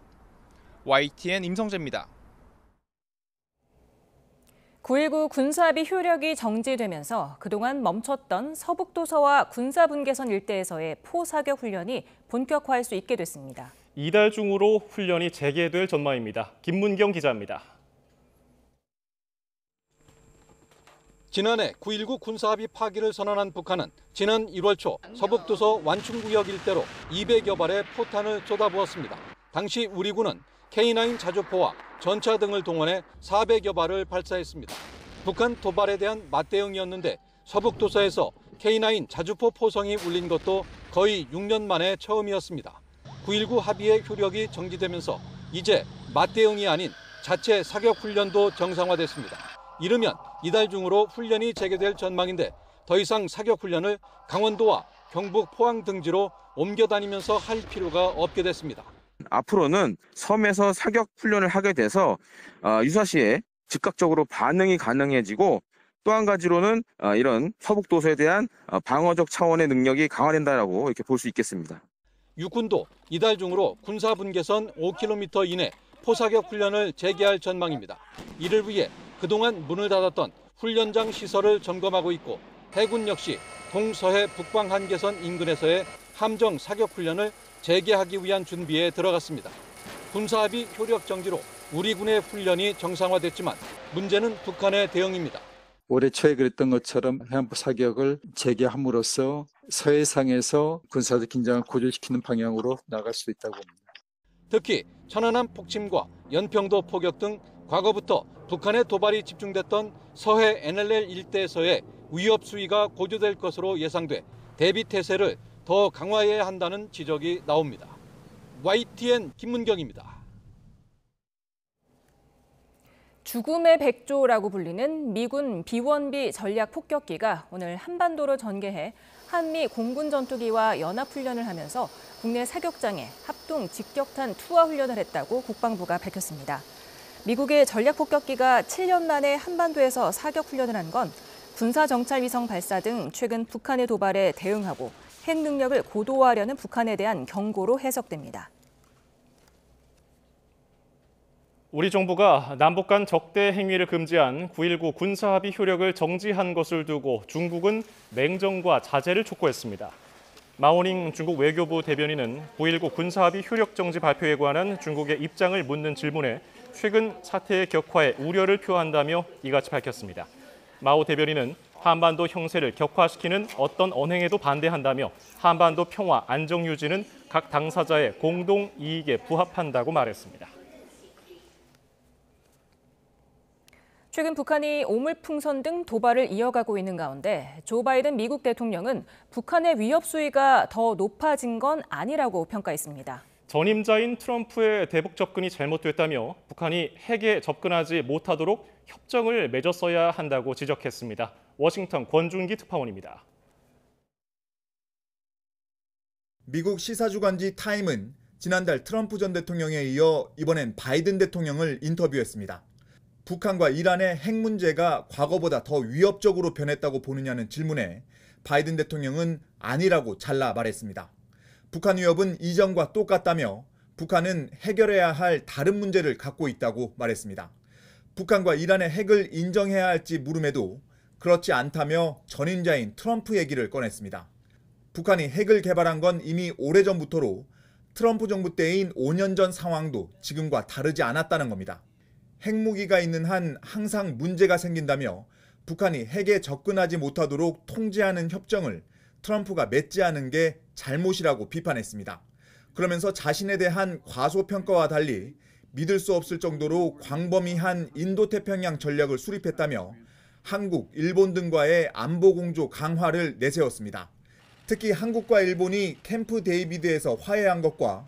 YTN 임성재입니다. 9.19 군사합의 효력이 정지되면서 그동안 멈췄던 서북도서와 군사분계선 일대에서의 포사격 훈련이 본격화할 수 있게 됐습니다. 이달 중으로 훈련이 재개될 전망입니다. 김문경 기자입니다. 지난해 9.19 군사합의 파기를 선언한 북한은 지난 1월 초 서북도서 완충구역 일대로 200여 발의 포탄을 쏟아부었습니다. 당시 우리 군은 K9 자주포와 전차 등을 동원해 400여 발을 발사했습니다. 북한 도발에 대한 맞대응이었는데 서북도서에서 K9 자주포 포성이 울린 것도 거의 6년 만에 처음이었습니다. 9.19 합의의 효력이 정지되면서 이제 맞대응이 아닌 자체 사격 훈련도 정상화됐습니다. 이르면 이달 중으로 훈련이 재개될 전망인데 더 이상 사격 훈련을 강원도와 경북 포항 등지로 옮겨 다니면서 할 필요가 없게 됐습니다. 앞으로는 섬에서 사격 훈련을 하게 돼서 유사시에 즉각적으로 반응이 가능해지고 또 한 가지로는 이런 서북도서에 대한 방어적 차원의 능력이 강화된다라고 이렇게 볼 수 있겠습니다. 육군도 이달 중으로 군사분계선 5km 이내 포사격 훈련을 재개할 전망입니다. 이를 위해 그동안 문을 닫았던 훈련장 시설을 점검하고 있고 해군 역시 동서해 북방 한계선 인근에서의 함정 사격 훈련을 재개하기 위한 준비에 들어갔습니다. 군사합의 효력 정지로 우리 군의 훈련이 정상화됐지만 문제는 북한의 대응입니다. 올해 초에 그랬던 것처럼 해안부 사격을 재개함으로써 서해상에서 군사적 긴장을 고조시키는 방향으로 나갈 수 있다고 봅니다. 특히 천안함 폭침과 연평도 포격 등 과거부터 북한의 도발이 집중됐던 서해 NLL 일대에서의 위협 수위가 고조될 것으로 예상돼 대비 태세를 더 강화해야 한다는 지적이 나옵니다. YTN 김문경입니다. 죽음의 백조라고 불리는 미군 B-1B 전략 폭격기가 오늘 한반도로 전개해 한미 공군 전투기와 연합훈련을 하면서 국내 사격장에 합동 직격탄 투하 훈련을 했다고 국방부가 밝혔습니다. 미국의 전략 폭격기가 7년 만에 한반도에서 사격 훈련을 한 건 군사정찰위성 발사 등 최근 북한의 도발에 대응하고 핵 능력을 고도화하려는 북한에 대한 경고로 해석됩니다. 우리 정부가 남북 간 적대 행위를 금지한 9.19 군사합의 효력을 정지한 것을 두고 중국은 냉정과 자제를 촉구했습니다. 마오닝 중국 외교부 대변인은 9.19 군사합의 효력 정지 발표에 관한 중국의 입장을 묻는 질문에 최근 사태의 격화에 우려를 표한다며 이같이 밝혔습니다. 마오 대변인은 한반도 형세를 격화시키는 어떤 언행에도 반대한다며 한반도 평화 안정 유지는 각 당사자의 공동 이익에 부합한다고 말했습니다. 최근 북한이 오물풍선 등 도발을 이어가고 있는 가운데 조 바이든 미국 대통령은 북한의 위협 수위가 더 높아진 건 아니라고 평가했습니다. 전임자인 트럼프의 대북 접근이 잘못됐다며 북한이 핵에 접근하지 못하도록 협정을 맺었어야 한다고 지적했습니다. 워싱턴 권준기 특파원입니다. 미국 시사주간지 타임은 지난달 트럼프 전 대통령에 이어 이번엔 바이든 대통령을 인터뷰했습니다. 북한과 이란의 핵 문제가 과거보다 더 위협적으로 변했다고 보느냐는 질문에 바이든 대통령은 아니라고 잘라 말했습니다. 북한 위협은 이전과 똑같다며 북한은 해결해야 할 다른 문제를 갖고 있다고 말했습니다. 북한과 이란의 핵을 인정해야 할지 물음에도 그렇지 않다며 전임자인 트럼프 얘기를 꺼냈습니다. 북한이 핵을 개발한 건 이미 오래전부터로 트럼프 정부 때인 5년 전 상황도 지금과 다르지 않았다는 겁니다. 핵무기가 있는 한 항상 문제가 생긴다며 북한이 핵에 접근하지 못하도록 통제하는 협정을 트럼프가 맺지 않은 게 잘못이라고 비판했습니다. 그러면서 자신에 대한 과소평가와 달리 믿을 수 없을 정도로 광범위한 인도태평양 전략을 수립했다며 한국, 일본 등과의 안보 공조 강화를 내세웠습니다. 특히 한국과 일본이 캠프 데이비드에서 화해한 것과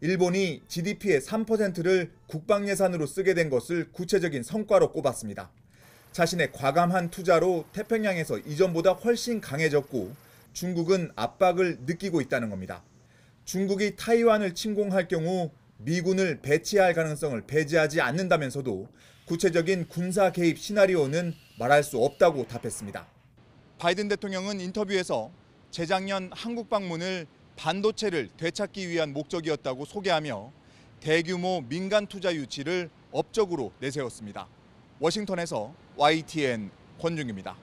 일본이 GDP의 3%를 국방 예산으로 쓰게 된 것을 구체적인 성과로 꼽았습니다. 자신의 과감한 투자로 태평양에서 이전보다 훨씬 강해졌고 중국은 압박을 느끼고 있다는 겁니다. 중국이 타이완을 침공할 경우 미군을 배치할 가능성을 배제하지 않는다면서도 구체적인 군사 개입 시나리오는 말할 수 없다고 답했습니다. 바이든 대통령은 인터뷰에서 재작년 한국 방문을 반도체를 되찾기 위한 목적이었다고 소개하며 대규모 민간 투자 유치를 업적으로 내세웠습니다. 워싱턴에서 YTN 권중입니다.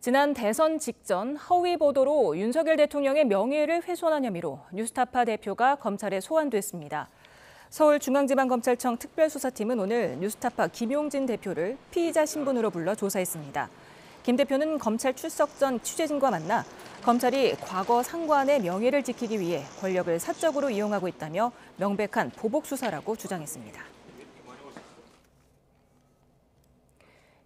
지난 대선 직전 허위 보도로 윤석열 대통령의 명예를 훼손한 혐의로 뉴스타파 대표가 검찰에 소환됐습니다. 서울중앙지방검찰청 특별수사팀은 오늘 뉴스타파 김용진 대표를 피의자 신분으로 불러 조사했습니다. 김 대표는 검찰 출석 전 취재진과 만나 검찰이 과거 상관의 명예를 지키기 위해 권력을 사적으로 이용하고 있다며 명백한 보복 수사라고 주장했습니다.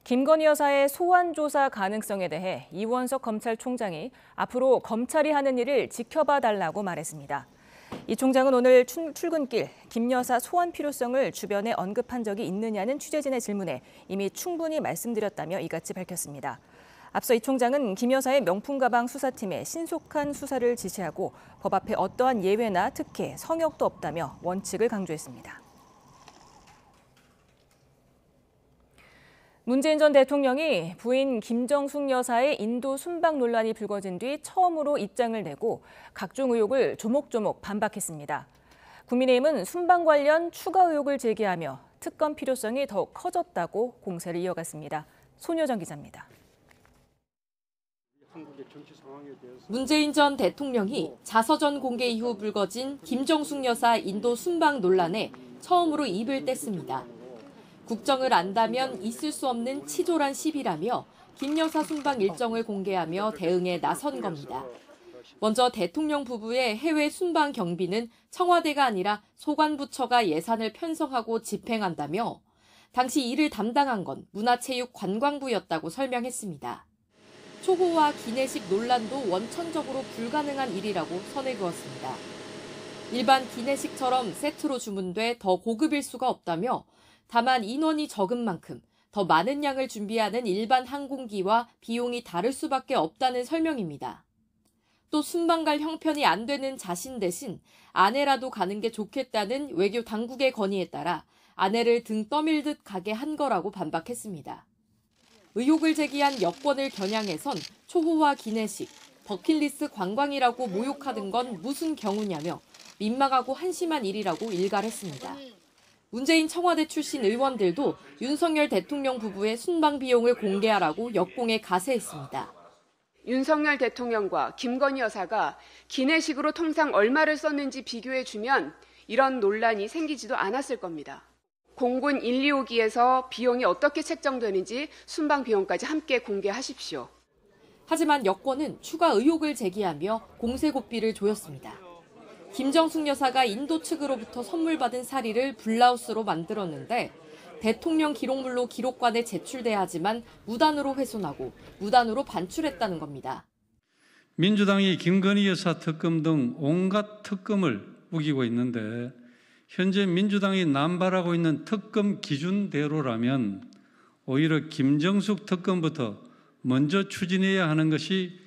김건희 여사의 소환 조사 가능성에 대해 이원석 검찰총장이 앞으로 검찰이 하는 일을 지켜봐 달라고 말했습니다. 이 총장은 오늘 출근길 김 여사 소환 필요성을 주변에 언급한 적이 있느냐는 취재진의 질문에 이미 충분히 말씀드렸다며 이같이 밝혔습니다. 앞서 이 총장은 김 여사의 명품 가방 수사팀에 신속한 수사를 지시하고 법 앞에 어떠한 예외나 특혜, 성역도 없다며 원칙을 강조했습니다. 문재인 전 대통령이 부인 김정숙 여사의 인도 순방 논란이 불거진 뒤 처음으로 입장을 내고 각종 의혹을 조목조목 반박했습니다. 국민의힘은 순방 관련 추가 의혹을 제기하며 특검 필요성이 더욱 커졌다고 공세를 이어갔습니다. 손효정 기자입니다. 문재인 전 대통령이 자서전 공개 이후 불거진 김정숙 여사 인도 순방 논란에 처음으로 입을 뗐습니다. 국정을 안다면 있을 수 없는 치졸한 시비라며 김 여사 순방 일정을 공개하며 대응에 나선 겁니다. 먼저 대통령 부부의 해외 순방 경비는 청와대가 아니라 소관부처가 예산을 편성하고 집행한다며 당시 이를 담당한 건 문화체육관광부였다고 설명했습니다. 초호와 기내식 논란도 원천적으로 불가능한 일이라고 선을 그었습니다. 일반 기내식처럼 세트로 주문돼 더 고급일 수가 없다며 다만 인원이 적은 만큼 더 많은 양을 준비하는 일반 항공기와 비용이 다를 수밖에 없다는 설명입니다. 또 순방 갈 형편이 안 되는 자신 대신 아내라도 가는 게 좋겠다는 외교 당국의 건의에 따라 아내를 등 떠밀듯 가게 한 거라고 반박했습니다. 의혹을 제기한 여권을 겨냥해선 초호화 기내식, 버킷리스트 관광이라고 모욕하는 건 무슨 경우냐며 민망하고 한심한 일이라고 일갈했습니다. 문재인 청와대 출신 의원들도 윤석열 대통령 부부의 순방 비용을 공개하라고 역공에 가세했습니다. 윤석열 대통령과 김건희 여사가 기내식으로 통상 얼마를 썼는지 비교해주면 이런 논란이 생기지도 않았을 겁니다. 공군 125기에서 비용이 어떻게 책정되는지 순방 비용까지 함께 공개하십시오. 하지만 여권은 추가 의혹을 제기하며 공세 고삐를 조였습니다. 김정숙 여사가 인도 측으로부터 선물 받은 사리를 블라우스로 만들었는데 대통령 기록물로 기록관에 제출돼야 하지만 무단으로 훼손하고 무단으로 반출했다는 겁니다. 민주당이 김건희 여사 특검 등 온갖 특검을 우기고 있는데 현재 민주당이 남발하고 있는 특검 기준대로라면 오히려 김정숙 특검부터 먼저 추진해야 하는 것이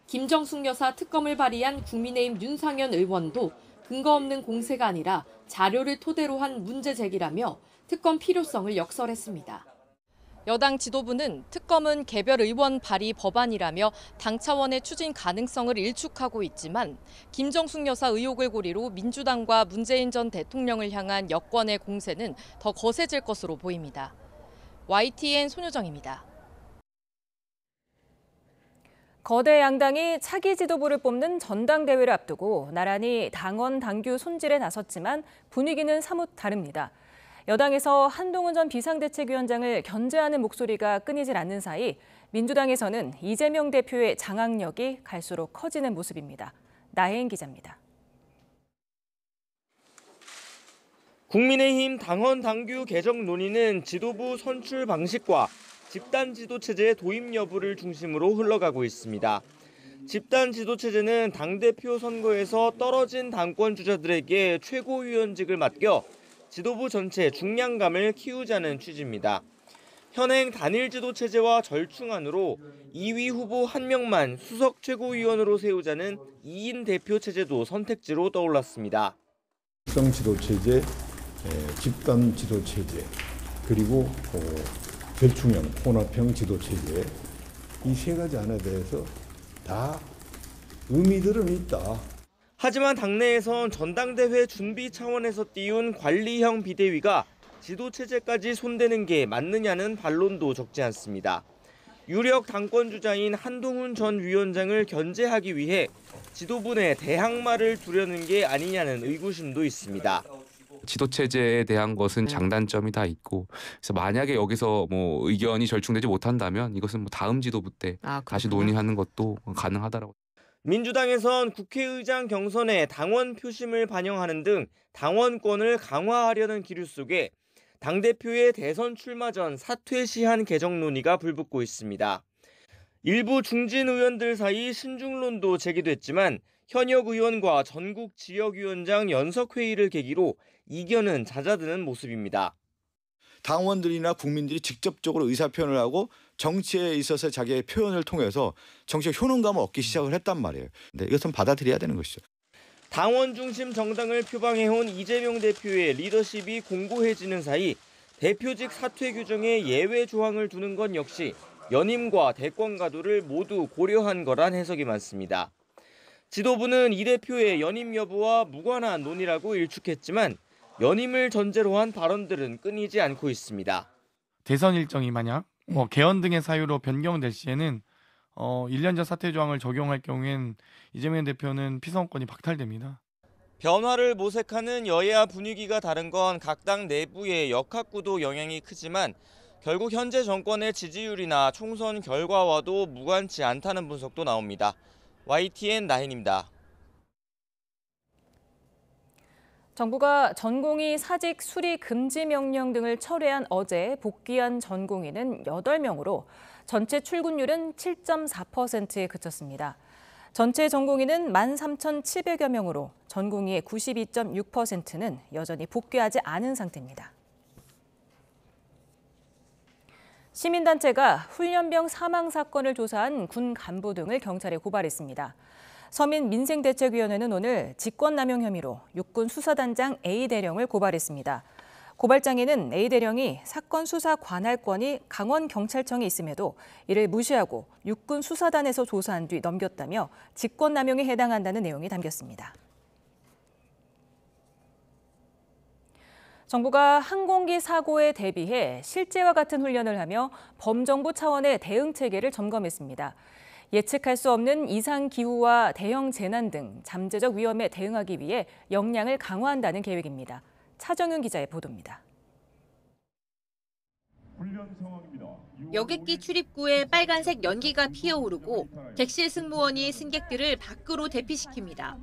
김정숙 여사 특검을 발의한 국민의힘 윤상현 의원도 근거 없는 공세가 아니라 자료를 토대로 한 문제 제기라며 특검 필요성을 역설했습니다. 여당 지도부는 특검은 개별 의원 발의 법안이라며 당 차원의 추진 가능성을 일축하고 있지만 김정숙 여사 의혹을 고리로 민주당과 문재인 전 대통령을 향한 여권의 공세는 더 거세질 것으로 보입니다. YTN 손효정입니다. 거대 양당이 차기 지도부를 뽑는 전당대회를 앞두고 나란히 당원 당규 손질에 나섰지만 분위기는 사뭇 다릅니다. 여당에서 한동훈 전 비상대책위원장을 견제하는 목소리가 끊이질 않는 사이 민주당에서는 이재명 대표의 장악력이 갈수록 커지는 모습입니다. 나혜인 기자입니다. 국민의힘 당원 당규 개정 논의는 지도부 선출 방식과 집단 지도 체제의 도입 여부를 중심으로 흘러가고 있습니다. 집단 지도 체제는 당대표 선거에서 떨어진 당권 주자들에게 최고위원직을 맡겨 지도부 전체 중량감을 키우자는 취지입니다. 현행 단일 지도 체제와 절충안으로 2위 후보 1명만 수석 최고위원으로 세우자는 2인 대표 체제도 선택지로 떠올랐습니다. 집단 지도 체제, 집단 지도 체제, 그리고 절충형 혼합형 지도 체제, 이 세 가지 안에 대해서 다 의미들은 있다. 하지만 당내에선 전당대회 준비 차원에서 띄운 관리형 비대위가 지도체제까지 손대는 게 맞느냐는 반론도 적지 않습니다. 유력 당권 주자인 한동훈 전 위원장을 견제하기 위해 지도부 내 대항마를 두려는 게 아니냐는 의구심도 있습니다. 지도체제에 대한 것은 장단점이 다 있고, 그래서 만약에 여기서 뭐 의견이 절충되지 못한다면 이것은 뭐 다음 지도부 때 다시 논의하는 것도 가능하다라고. 민주당에선 국회의장 경선에 당원 표심을 반영하는 등 당원권을 강화하려는 기류 속에 당대표의 대선 출마 전 사퇴 시한 개정 논의가 불붙고 있습니다. 일부 중진 의원들 사이 신중론도 제기됐지만 현역 의원과 전국 지역위원장 연석회의를 계기로 이견은 잦아드는 모습입니다. 당원들이나 국민들이 직접적으로 의사표현을 하고 정치에 있어서 자기의 표현을 통해서 정치적 효능감을 얻기 시작을 했단 말이에요. 근데 이것은 받아들여야 되는 것이죠. 당원 중심 정당을 표방해온 이재명 대표의 리더십이 공고해지는 사이 대표직 사퇴 규정에 예외 조항을 두는 건 역시 연임과 대권 가도를 모두 고려한 거란 해석이 많습니다. 지도부는 이 대표의 연임 여부와 무관한 논의라고 일축했지만 연임을 전제로 한 발언들은 끊이지 않고 있습니다. 대선 일정이 만약 개헌 등의 사유로 변경될 시에는 1년 전 사퇴 조항을 적용할 경우엔 이재명 대표는 피선권이 박탈됩니다. 변화를 모색하는 여야 분위기가 다른 건 각 당 내부의 역학구도 영향이 크지만 결국 현재 정권의 지지율이나 총선 결과와도 무관치 않다는 분석도 나옵니다. YTN 나인입니다. 정부가 전공의 사직 수리 금지 명령 등을 철회한 어제 복귀한 전공의는 8명으로 전체 출근율은 7.4%에 그쳤습니다. 전체 전공의는 13,700여 명으로 전공의의 92.6%는 여전히 복귀하지 않은 상태입니다. 시민단체가 훈련병 사망 사건을 조사한 군 간부 등을 경찰에 고발했습니다. 서민민생대책위원회는 오늘 직권남용 혐의로 육군 수사단장 A대령을 고발했습니다. 고발장에는 A대령이 사건 수사 관할권이 강원경찰청에 있음에도 이를 무시하고 육군 수사단에서 조사한 뒤 넘겼다며 직권남용에 해당한다는 내용이 담겼습니다. 정부가 항공기 사고에 대비해 실제와 같은 훈련을 하며 범정부 차원의 대응 체계를 점검했습니다. 예측할 수 없는 이상 기후와 대형 재난 등 잠재적 위험에 대응하기 위해 역량을 강화한다는 계획입니다. 차정윤 기자의 보도입니다. 여객기 출입구에 빨간색 연기가 피어오르고 객실 승무원이 승객들을 밖으로 대피시킵니다.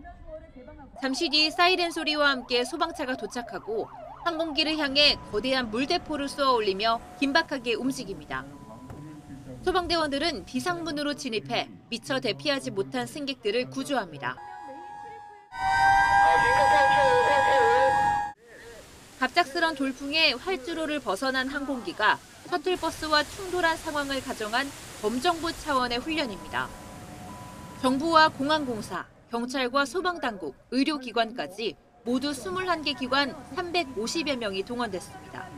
잠시 뒤 사이렌 소리와 함께 소방차가 도착하고 항공기를 향해 거대한 물대포를 쏘아 올리며 긴박하게 움직입니다. 소방대원들은 비상문으로 진입해 미처 대피하지 못한 승객들을 구조합니다. 갑작스런 돌풍에 활주로를 벗어난 항공기가 셔틀버스와 충돌한 상황을 가정한 범정부 차원의 훈련입니다. 정부와 공항공사, 경찰과 소방당국, 의료기관까지 모두 21개 기관 350여 명이 동원됐습니다.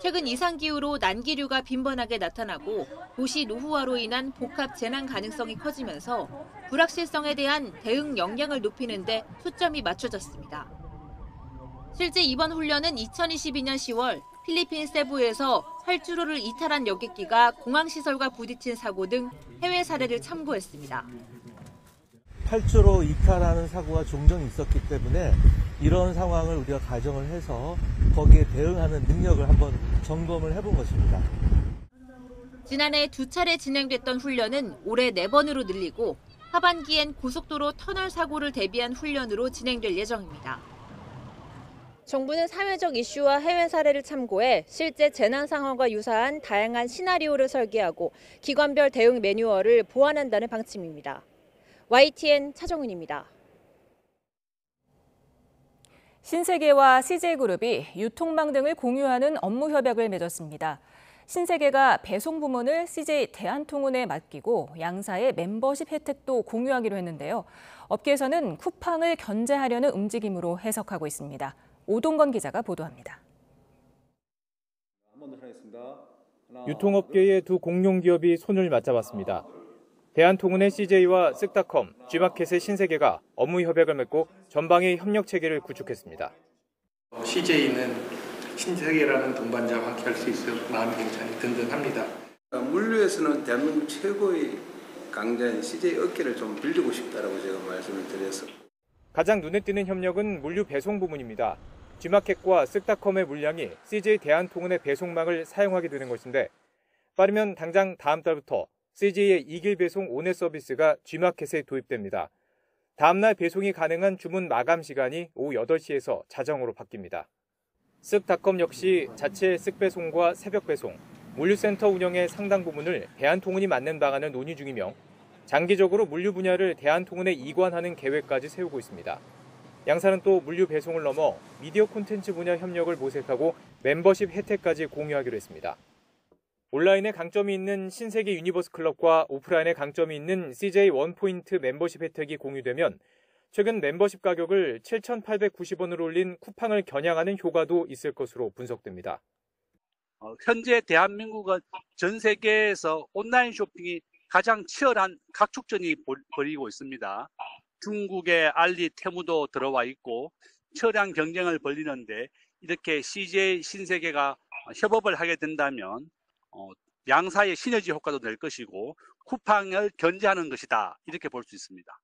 최근 이상기후로 난기류가 빈번하게 나타나고 도시 노후화로 인한 복합 재난 가능성이 커지면서 불확실성에 대한 대응 역량을 높이는 데 초점이 맞춰졌습니다. 실제 이번 훈련은 2022년 10월 필리핀 세부에서 활주로를 이탈한 여객기가 공항시설과 부딪힌 사고 등 해외 사례를 참고했습니다. 활주로 이탈하는 사고가 종종 있었기 때문에 이런 상황을 우리가 가정을 해서 거기에 대응하는 능력을 한번 점검을 해본 것입니다. 지난해 2차례 진행됐던 훈련은 올해 4번으로 늘리고 하반기엔 고속도로 터널 사고를 대비한 훈련으로 진행될 예정입니다. 정부는 사회적 이슈와 해외 사례를 참고해 실제 재난 상황과 유사한 다양한 시나리오를 설계하고 기관별 대응 매뉴얼을 보완한다는 방침입니다. YTN 차정은입니다. 신세계와 CJ그룹이 유통망 등을 공유하는 업무 협약을 맺었습니다. 신세계가 배송 부문을 CJ 대한통운에 맡기고 양사의 멤버십 혜택도 공유하기로 했는데요. 업계에서는 쿠팡을 견제하려는 움직임으로 해석하고 있습니다. 오동건 기자가 보도합니다. 유통업계의 두 공룡기업이 손을 맞잡았습니다. 대한통운의 CJ와 쓱닷컴, G마켓의 신세계가 업무 협약을 맺고 전방의 협력 체계를 구축했습니다. CJ는 신세계라는 동반자와 함께할 수 있어 마음이 굉장히 든든합니다. 물류에서는 대한민국 최고의 강자인 CJ 어깨를 좀 빌리고 싶다라고 제가 말씀을 드려서. 가장 눈에 띄는 협력은 물류 배송 부문입니다. G마켓과 쓱닷컴의 물량이 CJ 대한통운의 배송망을 사용하게 되는 것인데 빠르면 당장 다음 달부터 CJ의 이길 배송 온해 서비스가 G마켓에 도입됩니다. 다음 날 배송이 가능한 주문 마감 시간이 오후 8시에서 자정으로 바뀝니다. 쓱닷컴 역시 자체 쓱배송과 새벽배송, 물류센터 운영의 상당 부분을 대한통운이 맡는 방안을 논의 중이며 장기적으로 물류 분야를 대한통운에 이관하는 계획까지 세우고 있습니다. 양사는 또 물류 배송을 넘어 미디어 콘텐츠 분야 협력을 모색하고 멤버십 혜택까지 공유하기로 했습니다. 온라인에 강점이 있는 신세계 유니버스 클럽과 오프라인에 강점이 있는 CJ 원포인트 멤버십 혜택이 공유되면 최근 멤버십 가격을 7,890원으로 올린 쿠팡을 겨냥하는 효과도 있을 것으로 분석됩니다. 현재 대한민국은 전 세계에서 온라인 쇼핑이 가장 치열한 각축전이 벌이고 있습니다. 중국의 알리, 테무도 들어와 있고 치열한 경쟁을 벌이는데 이렇게 CJ 신세계가 협업을 하게 된다면 양사의 시너지 효과도 낼 것이고 쿠팡을 견제하는 것이다 이렇게 볼 수 있습니다.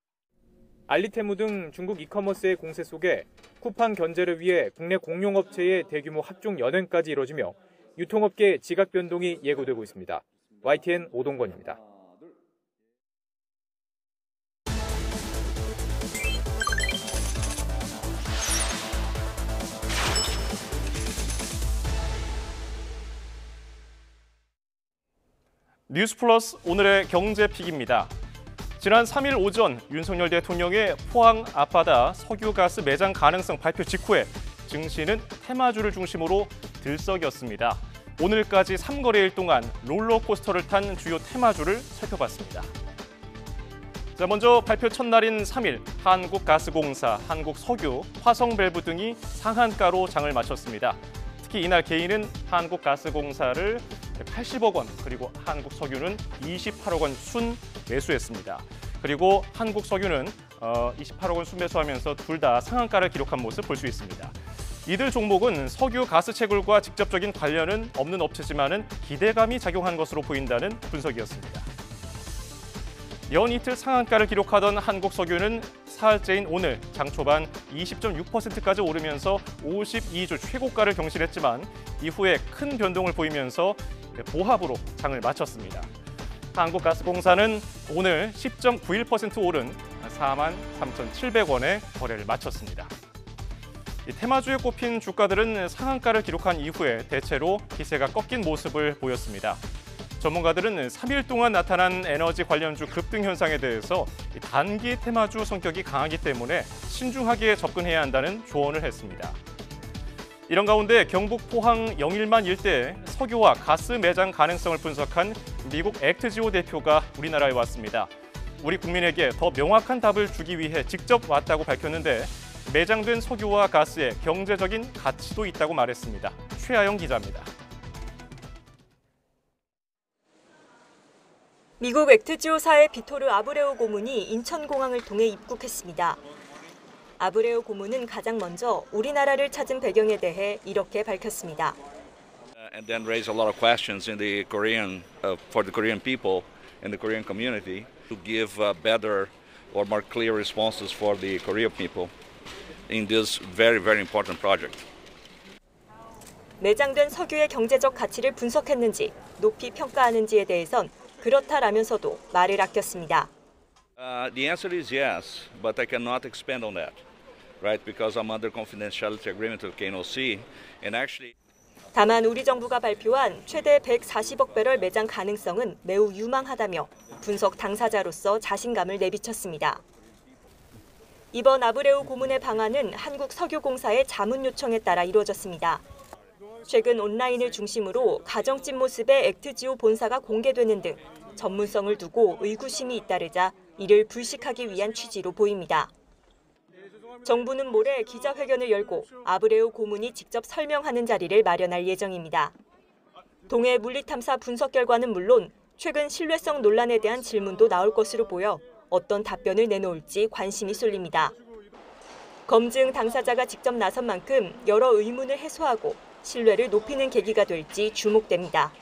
알리테무 등 중국 이커머스의 공세 속에 쿠팡 견제를 위해 국내 공용업체의 대규모 합종 연행까지 이뤄지며 유통업계 지각 변동이 예고되고 있습니다. YTN 오동건입니다. 뉴스플러스 오늘의 경제픽입니다. 지난 3일 오전 윤석열 대통령의 포항 앞바다 석유가스 매장 가능성 발표 직후에 증시는 테마주를 중심으로 들썩였습니다. 오늘까지 3거래일 동안 롤러코스터를 탄 주요 테마주를 살펴봤습니다. 자, 먼저 발표 첫날인 3일 한국가스공사, 한국석유, 화성밸브 등이 상한가로 장을 마쳤습니다. 특히 이날 개인은 한국가스공사를 80억 원, 그리고 한국석유는 28억 원 순 매수했습니다. 그리고 한국석유는 28억 원 순 매수하면서 둘 다 상한가를 기록한 모습 볼 수 있습니다. 이들 종목은 석유 가스 채굴과 직접적인 관련은 없는 업체지만은 기대감이 작용한 것으로 보인다는 분석이었습니다. 연 이틀 상한가를 기록하던 한국석유는 사흘째인 오늘 장 초반 20.6%까지 오르면서 52주 최고가를 경신했지만 이후에 큰 변동을 보이면서 보합으로 장을 마쳤습니다. 한국가스공사는 오늘 10.91% 오른 43,700원에 거래를 마쳤습니다. 테마주에 꼽힌 주가들은 상한가를 기록한 이후에 대체로 기세가 꺾인 모습을 보였습니다. 전문가들은 3일 동안 나타난 에너지 관련주 급등 현상에 대해서 단기 테마주 성격이 강하기 때문에 신중하게 접근해야 한다는 조언을 했습니다. 이런 가운데 경북 포항 영일만 일대의 석유와 가스 매장 가능성을 분석한 미국 액트지오 대표가 우리나라에 왔습니다. 우리 국민에게 더 명확한 답을 주기 위해 직접 왔다고 밝혔는데 매장된 석유와 가스에 경제적인 가치도 있다고 말했습니다. 최아영 기자입니다. 미국 액트지오사의 비토르 아브레오 고문이 인천공항을 통해 입국했습니다. 아브레오 고문은 가장 먼저 우리나라를 찾은 배경에 대해 이렇게 밝혔습니다. And then raise a lot of questions in the Korean for the Korean people and the Korean community to give better or more clear responses for the Korean people in this very, very important project. 매장된 석유의 경제적 가치를 분석했는지 높이 평가하는지에 대해선 그렇다라면서도 말을 아꼈습니다. The answer is yes, but I cannot expand on that, right? Because I'm under confidentiality agreement with KNOC, and actually. 다만 우리 정부가 발표한 최대 140억 배럴 매장 가능성은 매우 유망하다며 분석 당사자로서 자신감을 내비쳤습니다. 이번 아브레오 고문의 방안은 한국석유공사의 자문 요청에 따라 이루어졌습니다. 최근 온라인을 중심으로 가정집 모습의 액트지오 본사가 공개되는 등 전문성을 두고 의구심이 잇따르자 이를 불식하기 위한 취지로 보입니다. 정부는 모레 기자회견을 열고 아브레오 고문이 직접 설명하는 자리를 마련할 예정입니다. 동해 물리탐사 분석 결과는 물론 최근 신뢰성 논란에 대한 질문도 나올 것으로 보여 어떤 답변을 내놓을지 관심이 쏠립니다. 검증 당사자가 직접 나선 만큼 여러 의문을 해소하고 신뢰를 높이는 계기가 될지 주목됩니다.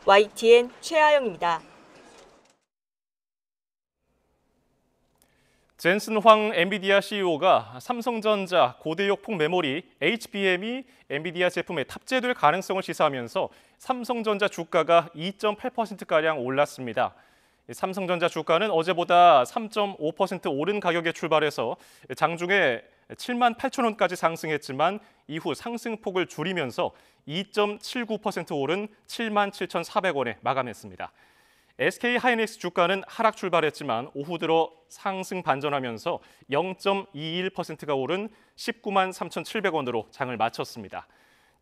YTN 최아영입니다. 젠슨 황 엔비디아 CEO가 삼성전자 고대역폭 메모리 HBM이 엔비디아 제품에 탑재될 가능성을 시사하면서 삼성전자 주가가 2.8%가량 올랐습니다. 삼성전자 주가는 어제보다 3.5% 오른 가격에 출발해서 장중에 7만 8천 원까지 상승했지만 이후 상승폭을 줄이면서 2.79% 오른 7만 7,400원에 마감했습니다. SK 하이닉스 주가는 하락 출발했지만 오후 들어 상승 반전하면서 0.21%가 오른 19만 3,700원으로 장을 마쳤습니다.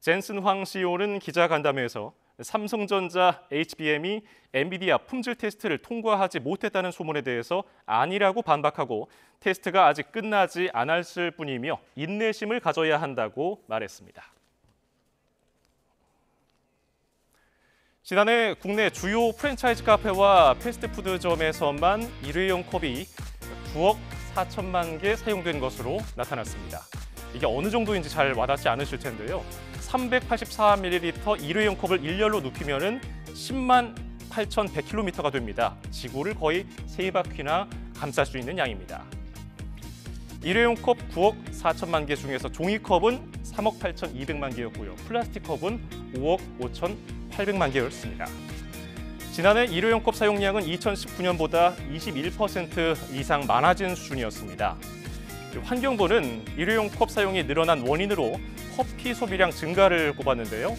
젠슨 황 CEO는 기자간담회에서 삼성전자 HBM이 엔비디아 품질 테스트를 통과하지 못했다는 소문에 대해서 아니라고 반박하고 테스트가 아직 끝나지 않았을 뿐이며 인내심을 가져야 한다고 말했습니다. 지난해 국내 주요 프랜차이즈 카페와 패스트푸드점에서만 일회용 컵이 9억 4천만 개 사용된 것으로 나타났습니다. 이게 어느 정도인지 잘 와닿지 않으실 텐데요. 384ml 일회용 컵을 일렬로 눕히면 10만 8,100km가 됩니다. 지구를 거의 3바퀴나 감쌀 수 있는 양입니다. 일회용 컵 9억 4천만 개 중에서 종이컵은 3억 8,200만 개였고요. 플라스틱 컵은 5억 5,800만 개였습니다. 지난해 일회용 컵 사용량은 2019년보다 21% 이상 많아진 수준이었습니다. 환경부는 일회용 컵 사용이 늘어난 원인으로 커피 소비량 증가를 꼽았는데요.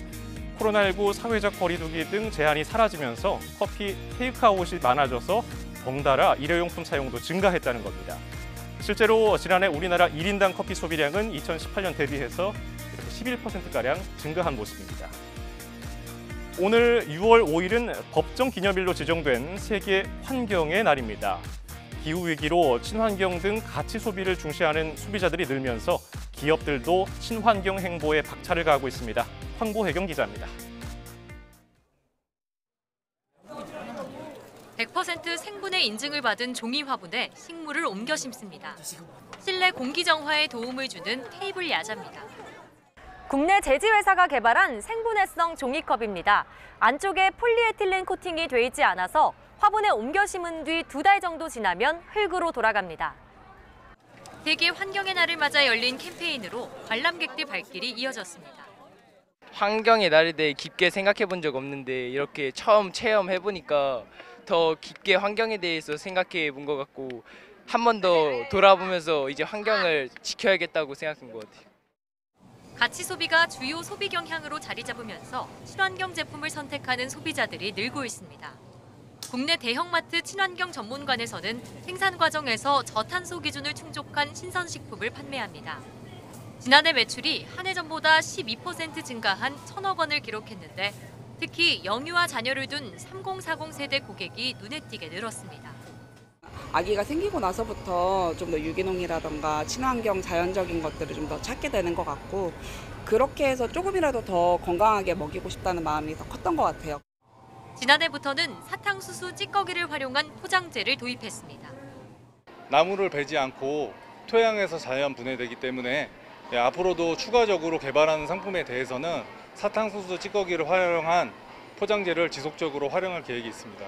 코로나19 사회적 거리두기 등 제한이 사라지면서 커피 테이크아웃이 많아져서 덩달아 일회용품 사용도 증가했다는 겁니다. 실제로 지난해 우리나라 1인당 커피 소비량은 2018년 대비해서 이렇게 11%가량 증가한 모습입니다. 오늘 6월 5일은 법정 기념일로 지정된 세계 환경의 날입니다. 기후위기로 친환경 등 가치 소비를 중시하는 소비자들이 늘면서 기업들도 친환경 행보에 박차를 가하고 있습니다. 황보혜경 기자입니다. 100% 생분해 인증을 받은 종이 화분에 식물을 옮겨 심습니다. 실내 공기 정화에 도움을 주는 테이블 야자입니다. 국내 제지회사가 개발한 생분해성 종이컵입니다. 안쪽에 폴리에틸렌 코팅이 돼 있지 않아서 화분에 옮겨 심은 뒤 2달 정도 지나면 흙으로 돌아갑니다. 세계 환경의 날을 맞아 열린 캠페인으로 관람객들 발길이 이어졌습니다. 환경의 날에 대해 깊게 생각해 본 적 없는데 이렇게 처음 체험해 보니까 더 깊게 환경에 대해서 생각해 본 것 같고 한 번 더 돌아보면서 이제 환경을 지켜야겠다고 생각한 것 같아요. 가치 소비가 주요 소비 경향으로 자리 잡으면서 친환경 제품을 선택하는 소비자들이 늘고 있습니다. 국내 대형마트 친환경 전문관에서는 생산 과정에서 저탄소 기준을 충족한 신선식품을 판매합니다. 지난해 매출이 한 해 전보다 12% 증가한 1,000억 원을 기록했는데 특히 영유아 자녀를 둔 3040 세대 고객이 눈에 띄게 늘었습니다. 아기가 생기고 나서부터 좀 더 유기농이라던가 친환경 자연적인 것들을 좀 더 찾게 되는 것 같고 그렇게 해서 조금이라도 더 건강하게 먹이고 싶다는 마음이 더 컸던 것 같아요. 지난해부터는 사탕수수 찌꺼기를 활용한 포장재를 도입했습니다. 나무를 베지 않고 토양에서 자연 분해되기 때문에 앞으로도 추가적으로 개발하는 상품에 대해서는 사탕수수 찌꺼기를 활용한 포장재를 지속적으로 활용할 계획이 있습니다.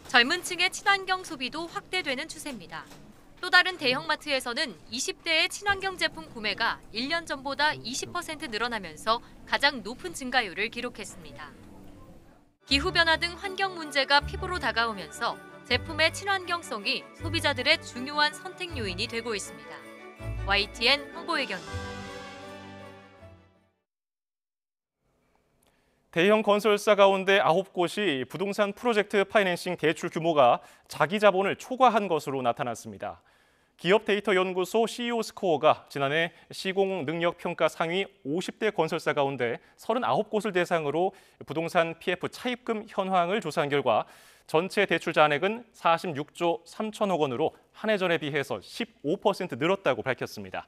젊은 층의 친환경 소비도 확대되는 추세입니다. 또 다른 대형마트에서는 20대의 친환경 제품 구매가 1년 전보다 20% 늘어나면서 가장 높은 증가율을 기록했습니다. 기후변화 등 환경 문제가 피부로 다가오면서 제품의 친환경성이 소비자들의 중요한 선택 요인이 되고 있습니다. YTN 황보혜경입니다. 대형 건설사 가운데 9곳이 부동산 프로젝트 파이낸싱 대출 규모가 자기 자본을 초과한 것으로 나타났습니다. 기업 데이터 연구소 CEO 스코어가 지난해 시공 능력 평가 상위 50대 건설사 가운데 39곳을 대상으로 부동산 PF 차입금 현황을 조사한 결과 전체 대출 잔액은 46조 3천억 원으로 한 해 전에 비해서 15% 늘었다고 밝혔습니다.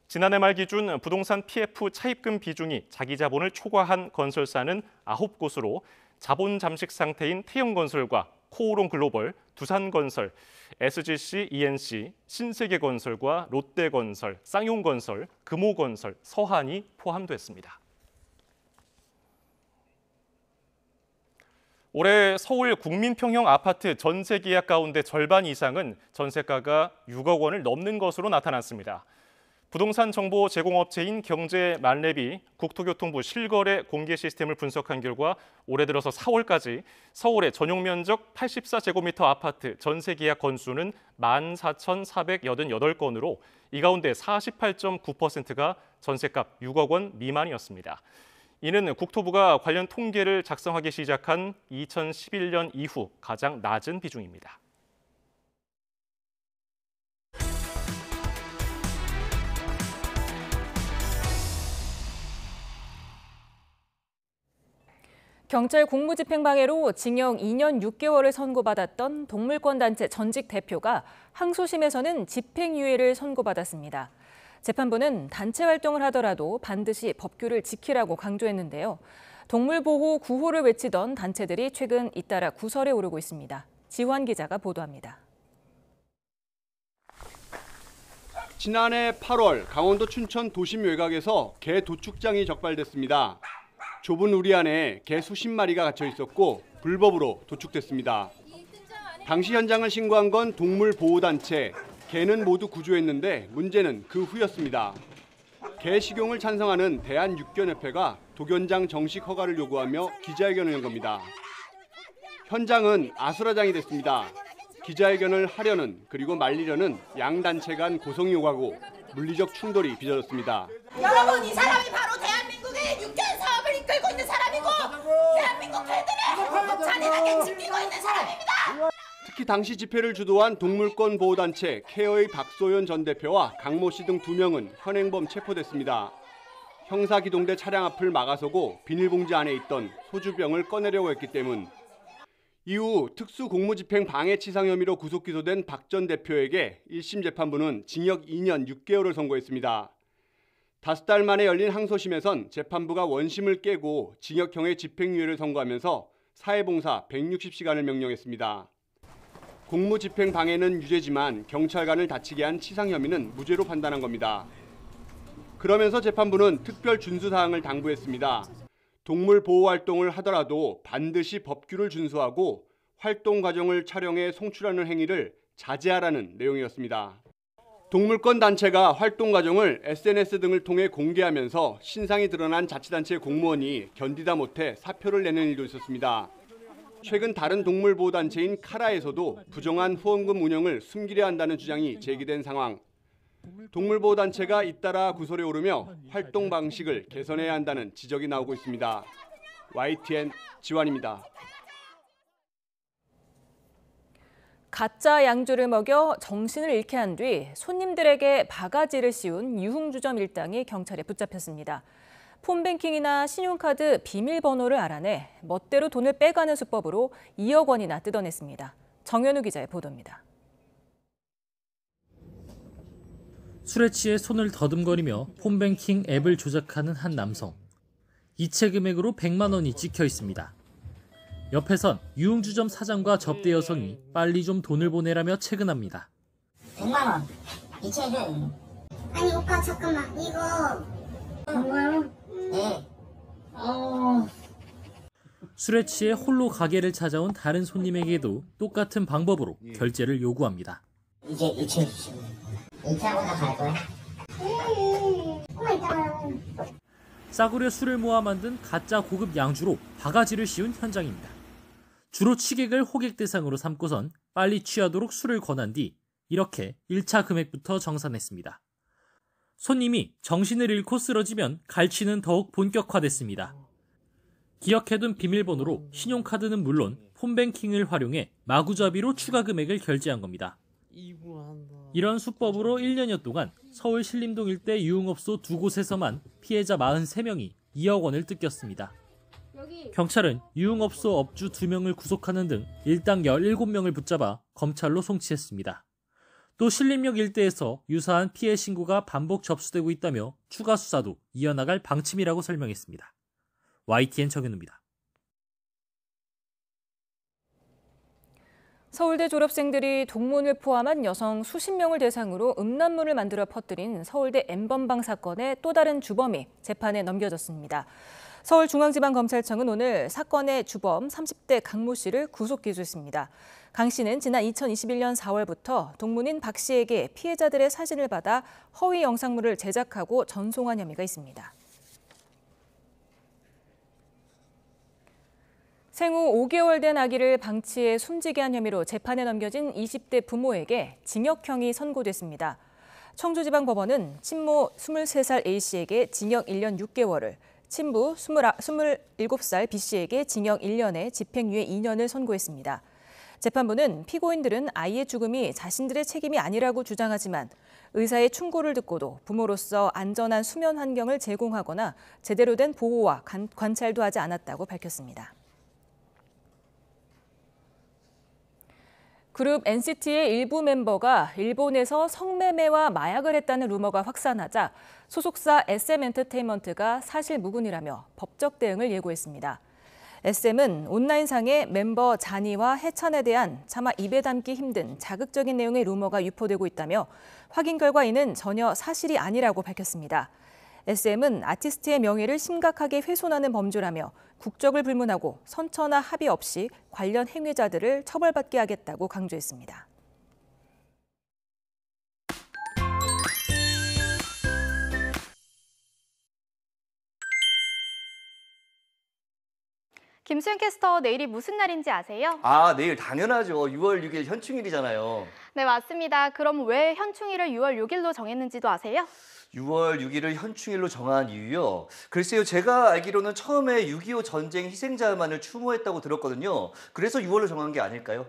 지난해 말 기준 부동산 PF 차입금 비중이 자기 자본을 초과한 건설사는 9곳으로 자본 잠식 상태인 태영건설과 코오롱 글로벌, 두산건설, SGC ENC, 신세계건설과 롯데건설, 쌍용건설, 금호건설, 서한이 포함됐습니다. 올해 서울 국민평형 아파트 전세 계약 가운데 절반 이상은 전세가가 6억 원을 넘는 것으로 나타났습니다. 부동산 정보 제공업체인 경제만렙이 국토교통부 실거래 공개 시스템을 분석한 결과 올해 들어서 4월까지 서울의 전용 면적 84제곱미터 아파트 전세 계약 건수는 14,488건으로 이 가운데 48.9%가 전세값 6억 원 미만이었습니다. 이는 국토부가 관련 통계를 작성하기 시작한 2011년 이후 가장 낮은 비중입니다. 경찰 공무집행방해로 징역 2년 6개월을 선고받았던 동물권 단체 전직 대표가 항소심에서는 집행유예를 선고받았습니다. 재판부는 단체 활동을 하더라도 반드시 법규를 지키라고 강조했는데요. 동물보호 구호를 외치던 단체들이 최근 잇따라 구설에 오르고 있습니다. 지환 기자가 보도합니다. 지난해 8월 강원도 춘천 도심 외곽에서 개 도축장이 적발됐습니다. 좁은 우리 안에 개 수십 마리가 갇혀 있었고 불법으로 도축됐습니다. 당시 현장을 신고한 건 동물보호단체. 개는 모두 구조했는데 문제는 그 후였습니다. 개 식용을 찬성하는 대한육견협회가 독연장 정식 허가를 요구하며 기자회견을 연 겁니다. 현장은 아수라장이 됐습니다. 기자회견을 하려는 그리고 말리려는 양 단체 간 고성이 오가고 물리적 충돌이 빚어졌습니다. 여러분, 이 사람이 바로 대한민국의 육견 사업을 이끌고 있는 사람이고 대한민국 개들을 잔인하게 지키고 있는 사람입니다. 특히 당시 집회를 주도한 동물권 보호단체 케어의 박소연 전 대표와 강모 씨 등 2명은 현행범 체포됐습니다. 형사기동대 차량 앞을 막아서고 비닐봉지 안에 있던 소주병을 꺼내려고 했기 때문. 이후 특수공무집행 방해치상 혐의로 구속 기소된 박 전 대표에게 1심 재판부는 징역 2년 6개월을 선고했습니다. 5달 만에 열린 항소심에선 재판부가 원심을 깨고 징역형의 집행유예를 선고하면서 사회봉사 160시간을 명령했습니다. 공무집행 방해는 유죄지만 경찰관을 다치게 한 치상 혐의는 무죄로 판단한 겁니다. 그러면서 재판부는 특별 준수사항을 당부했습니다. 동물 보호 활동을 하더라도 반드시 법규를 준수하고 활동 과정을 촬영해 송출하는 행위를 자제하라는 내용이었습니다. 동물권 단체가 활동 과정을 SNS 등을 통해 공개하면서 신상이 드러난 자치단체 공무원이 견디다 못해 사표를 내는 일도 있었습니다. 최근 다른 동물보호단체인 카라에서도 부정한 후원금 운영을 숨기려 한다는 주장이 제기된 상황. 동물보호단체가 잇따라 구설에 오르며 활동 방식을 개선해야 한다는 지적이 나오고 있습니다. YTN 지환입니다. 가짜 양주를 먹여 정신을 잃게 한 뒤 손님들에게 바가지를 씌운 유흥주점 일당이 경찰에 붙잡혔습니다. 폰뱅킹이나 신용카드 비밀번호를 알아내 멋대로 돈을 빼가는 수법으로 2억 원이나 뜯어냈습니다. 정현우 기자의 보도입니다. 술에 취해 손을 더듬거리며 폰뱅킹 앱을 조작하는 한 남성. 이체 금액으로 100만 원이 찍혀 있습니다. 옆에선 유흥주점 사장과 접대 여성이 빨리 좀 돈을 보내라며 채근합니다. 100만 원. 이체해줘. 아니 오빠 잠깐만 이거 뭔가요? 네. 술에 취해 홀로 가게를 찾아온 다른 손님에게도 똑같은 방법으로 결제를 요구합니다. 이제 이체해 주시면 이체하고 나갈 거야? 싸구려 술을 모아 만든 가짜 고급 양주로 바가지를 씌운 현장입니다. 주로 취객을 호객 대상으로 삼고선 빨리 취하도록 술을 권한 뒤 이렇게 1차 금액부터 정산했습니다. 손님이 정신을 잃고 쓰러지면 갈취는 더욱 본격화됐습니다. 기억해둔 비밀번호로 신용카드는 물론 폰뱅킹을 활용해 마구잡이로 추가 금액을 결제한 겁니다. 이런 수법으로 1년여 동안 서울 신림동 일대 유흥업소 2곳에서만 피해자 43명이 2억 원을 뜯겼습니다. 경찰은 유흥업소 업주 2명을 구속하는 등 일당 17명을 붙잡아 검찰로 송치했습니다. 또 신림역 일대에서 유사한 피해 신고가 반복 접수되고 있다며 추가 수사도 이어나갈 방침이라고 설명했습니다. YTN 정현우입니다. 서울대 졸업생들이 동문을 포함한 여성 수십 명을 대상으로 음란물을 만들어 퍼뜨린 서울대 N번방 사건의 또 다른 주범이 재판에 넘겨졌습니다. 서울중앙지방검찰청은 오늘 사건의 주범 30대 강모 씨를 구속 기소했습니다. 강 씨는 지난 2021년 4월부터 동문인 박 씨에게 피해자들의 사진을 받아 허위 영상물을 제작하고 전송한 혐의가 있습니다. 생후 5개월 된 아기를 방치해 숨지게 한 혐의로 재판에 넘겨진 20대 부모에게 징역형이 선고됐습니다. 청주지방법원은 친모 23살 A씨에게 징역 1년 6개월을, 친부 27살 B씨에게 징역 1년에 집행유예 2년을 선고했습니다. 재판부는 피고인들은 아이의 죽음이 자신들의 책임이 아니라고 주장하지만 의사의 충고를 듣고도 부모로서 안전한 수면 환경을 제공하거나 제대로 된 보호와 관찰도 하지 않았다고 밝혔습니다. 그룹 NCT의 일부 멤버가 일본에서 성매매와 마약을 했다는 루머가 확산하자 소속사 SM엔터테인먼트가 사실무근이라며 법적 대응을 예고했습니다. SM은 온라인상의 멤버 잔이와 해찬에 대한 차마 입에 담기 힘든 자극적인 내용의 루머가 유포되고 있다며 확인 결과 이는 전혀 사실이 아니라고 밝혔습니다. SM은 아티스트의 명예를 심각하게 훼손하는 범죄라며 국적을 불문하고 선처나 합의 없이 관련 행위자들을 처벌받게 하겠다고 강조했습니다. 김수현 캐스터, 내일이 무슨 날인지 아세요? 내일 당연하죠. 6월 6일 현충일이잖아요. 네, 맞습니다. 그럼 왜 현충일을 6월 6일로 정했는지도 아세요? 6월 6일을 현충일로 정한 이유요? 글쎄요, 제가 알기로는 처음에 6.25 전쟁 희생자만을 추모했다고 들었거든요. 그래서 6월로 정한 게 아닐까요?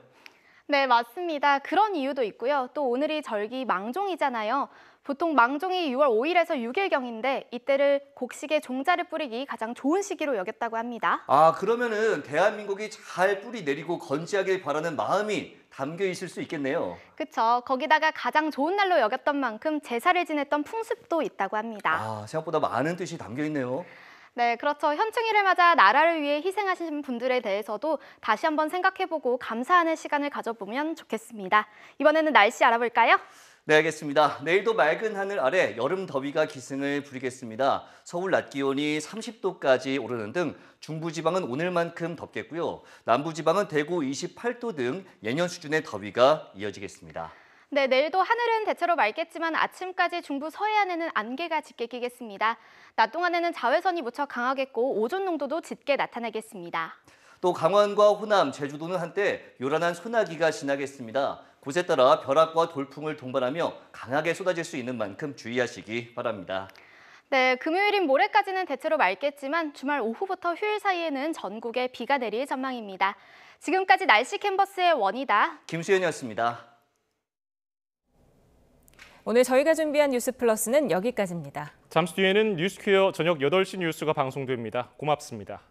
네, 맞습니다. 그런 이유도 있고요. 또 오늘이 절기 망종이잖아요. 보통 망종이 6월 5일에서 6일경인데 이때를 곡식에 종자를 뿌리기 가장 좋은 시기로 여겼다고 합니다. 그러면은 대한민국이 잘 뿌리 내리고 건지하길 바라는 마음이 담겨 있을 수 있겠네요. 그렇죠. 거기다가 가장 좋은 날로 여겼던 만큼 제사를 지냈던 풍습도 있다고 합니다. 생각보다 많은 뜻이 담겨 있네요. 네, 그렇죠. 현충일을 맞아 나라를 위해 희생하신 분들에 대해서도 다시 한번 생각해보고 감사하는 시간을 가져보면 좋겠습니다. 이번에는 날씨 알아볼까요? 네, 알겠습니다. 내일도 맑은 하늘 아래 여름 더위가 기승을 부리겠습니다. 서울 낮 기온이 30도까지 오르는 등 중부지방은 오늘만큼 덥겠고요. 남부지방은 대구 28도 등 예년 수준의 더위가 이어지겠습니다. 네, 내일도 하늘은 대체로 맑겠지만 아침까지 중부 서해안에는 안개가 짙게 끼겠습니다. 낮 동안에는 자외선이 무척 강하겠고 오존 농도도 짙게 나타나겠습니다. 또 강원과 호남, 제주도는 한때 요란한 소나기가 지나겠습니다. 곳에 따라 벼락과 돌풍을 동반하며 강하게 쏟아질 수 있는 만큼 주의하시기 바랍니다. 네, 금요일인 모레까지는 대체로 맑겠지만 주말 오후부터 휴일 사이에는 전국에 비가 내릴 전망입니다. 지금까지 날씨 캔버스의 원이다. 김수현이었습니다. 오늘 저희가 준비한 뉴스 플러스는 여기까지입니다. 잠시 뒤에는 뉴스퀴어 저녁 8시 뉴스가 방송됩니다. 고맙습니다.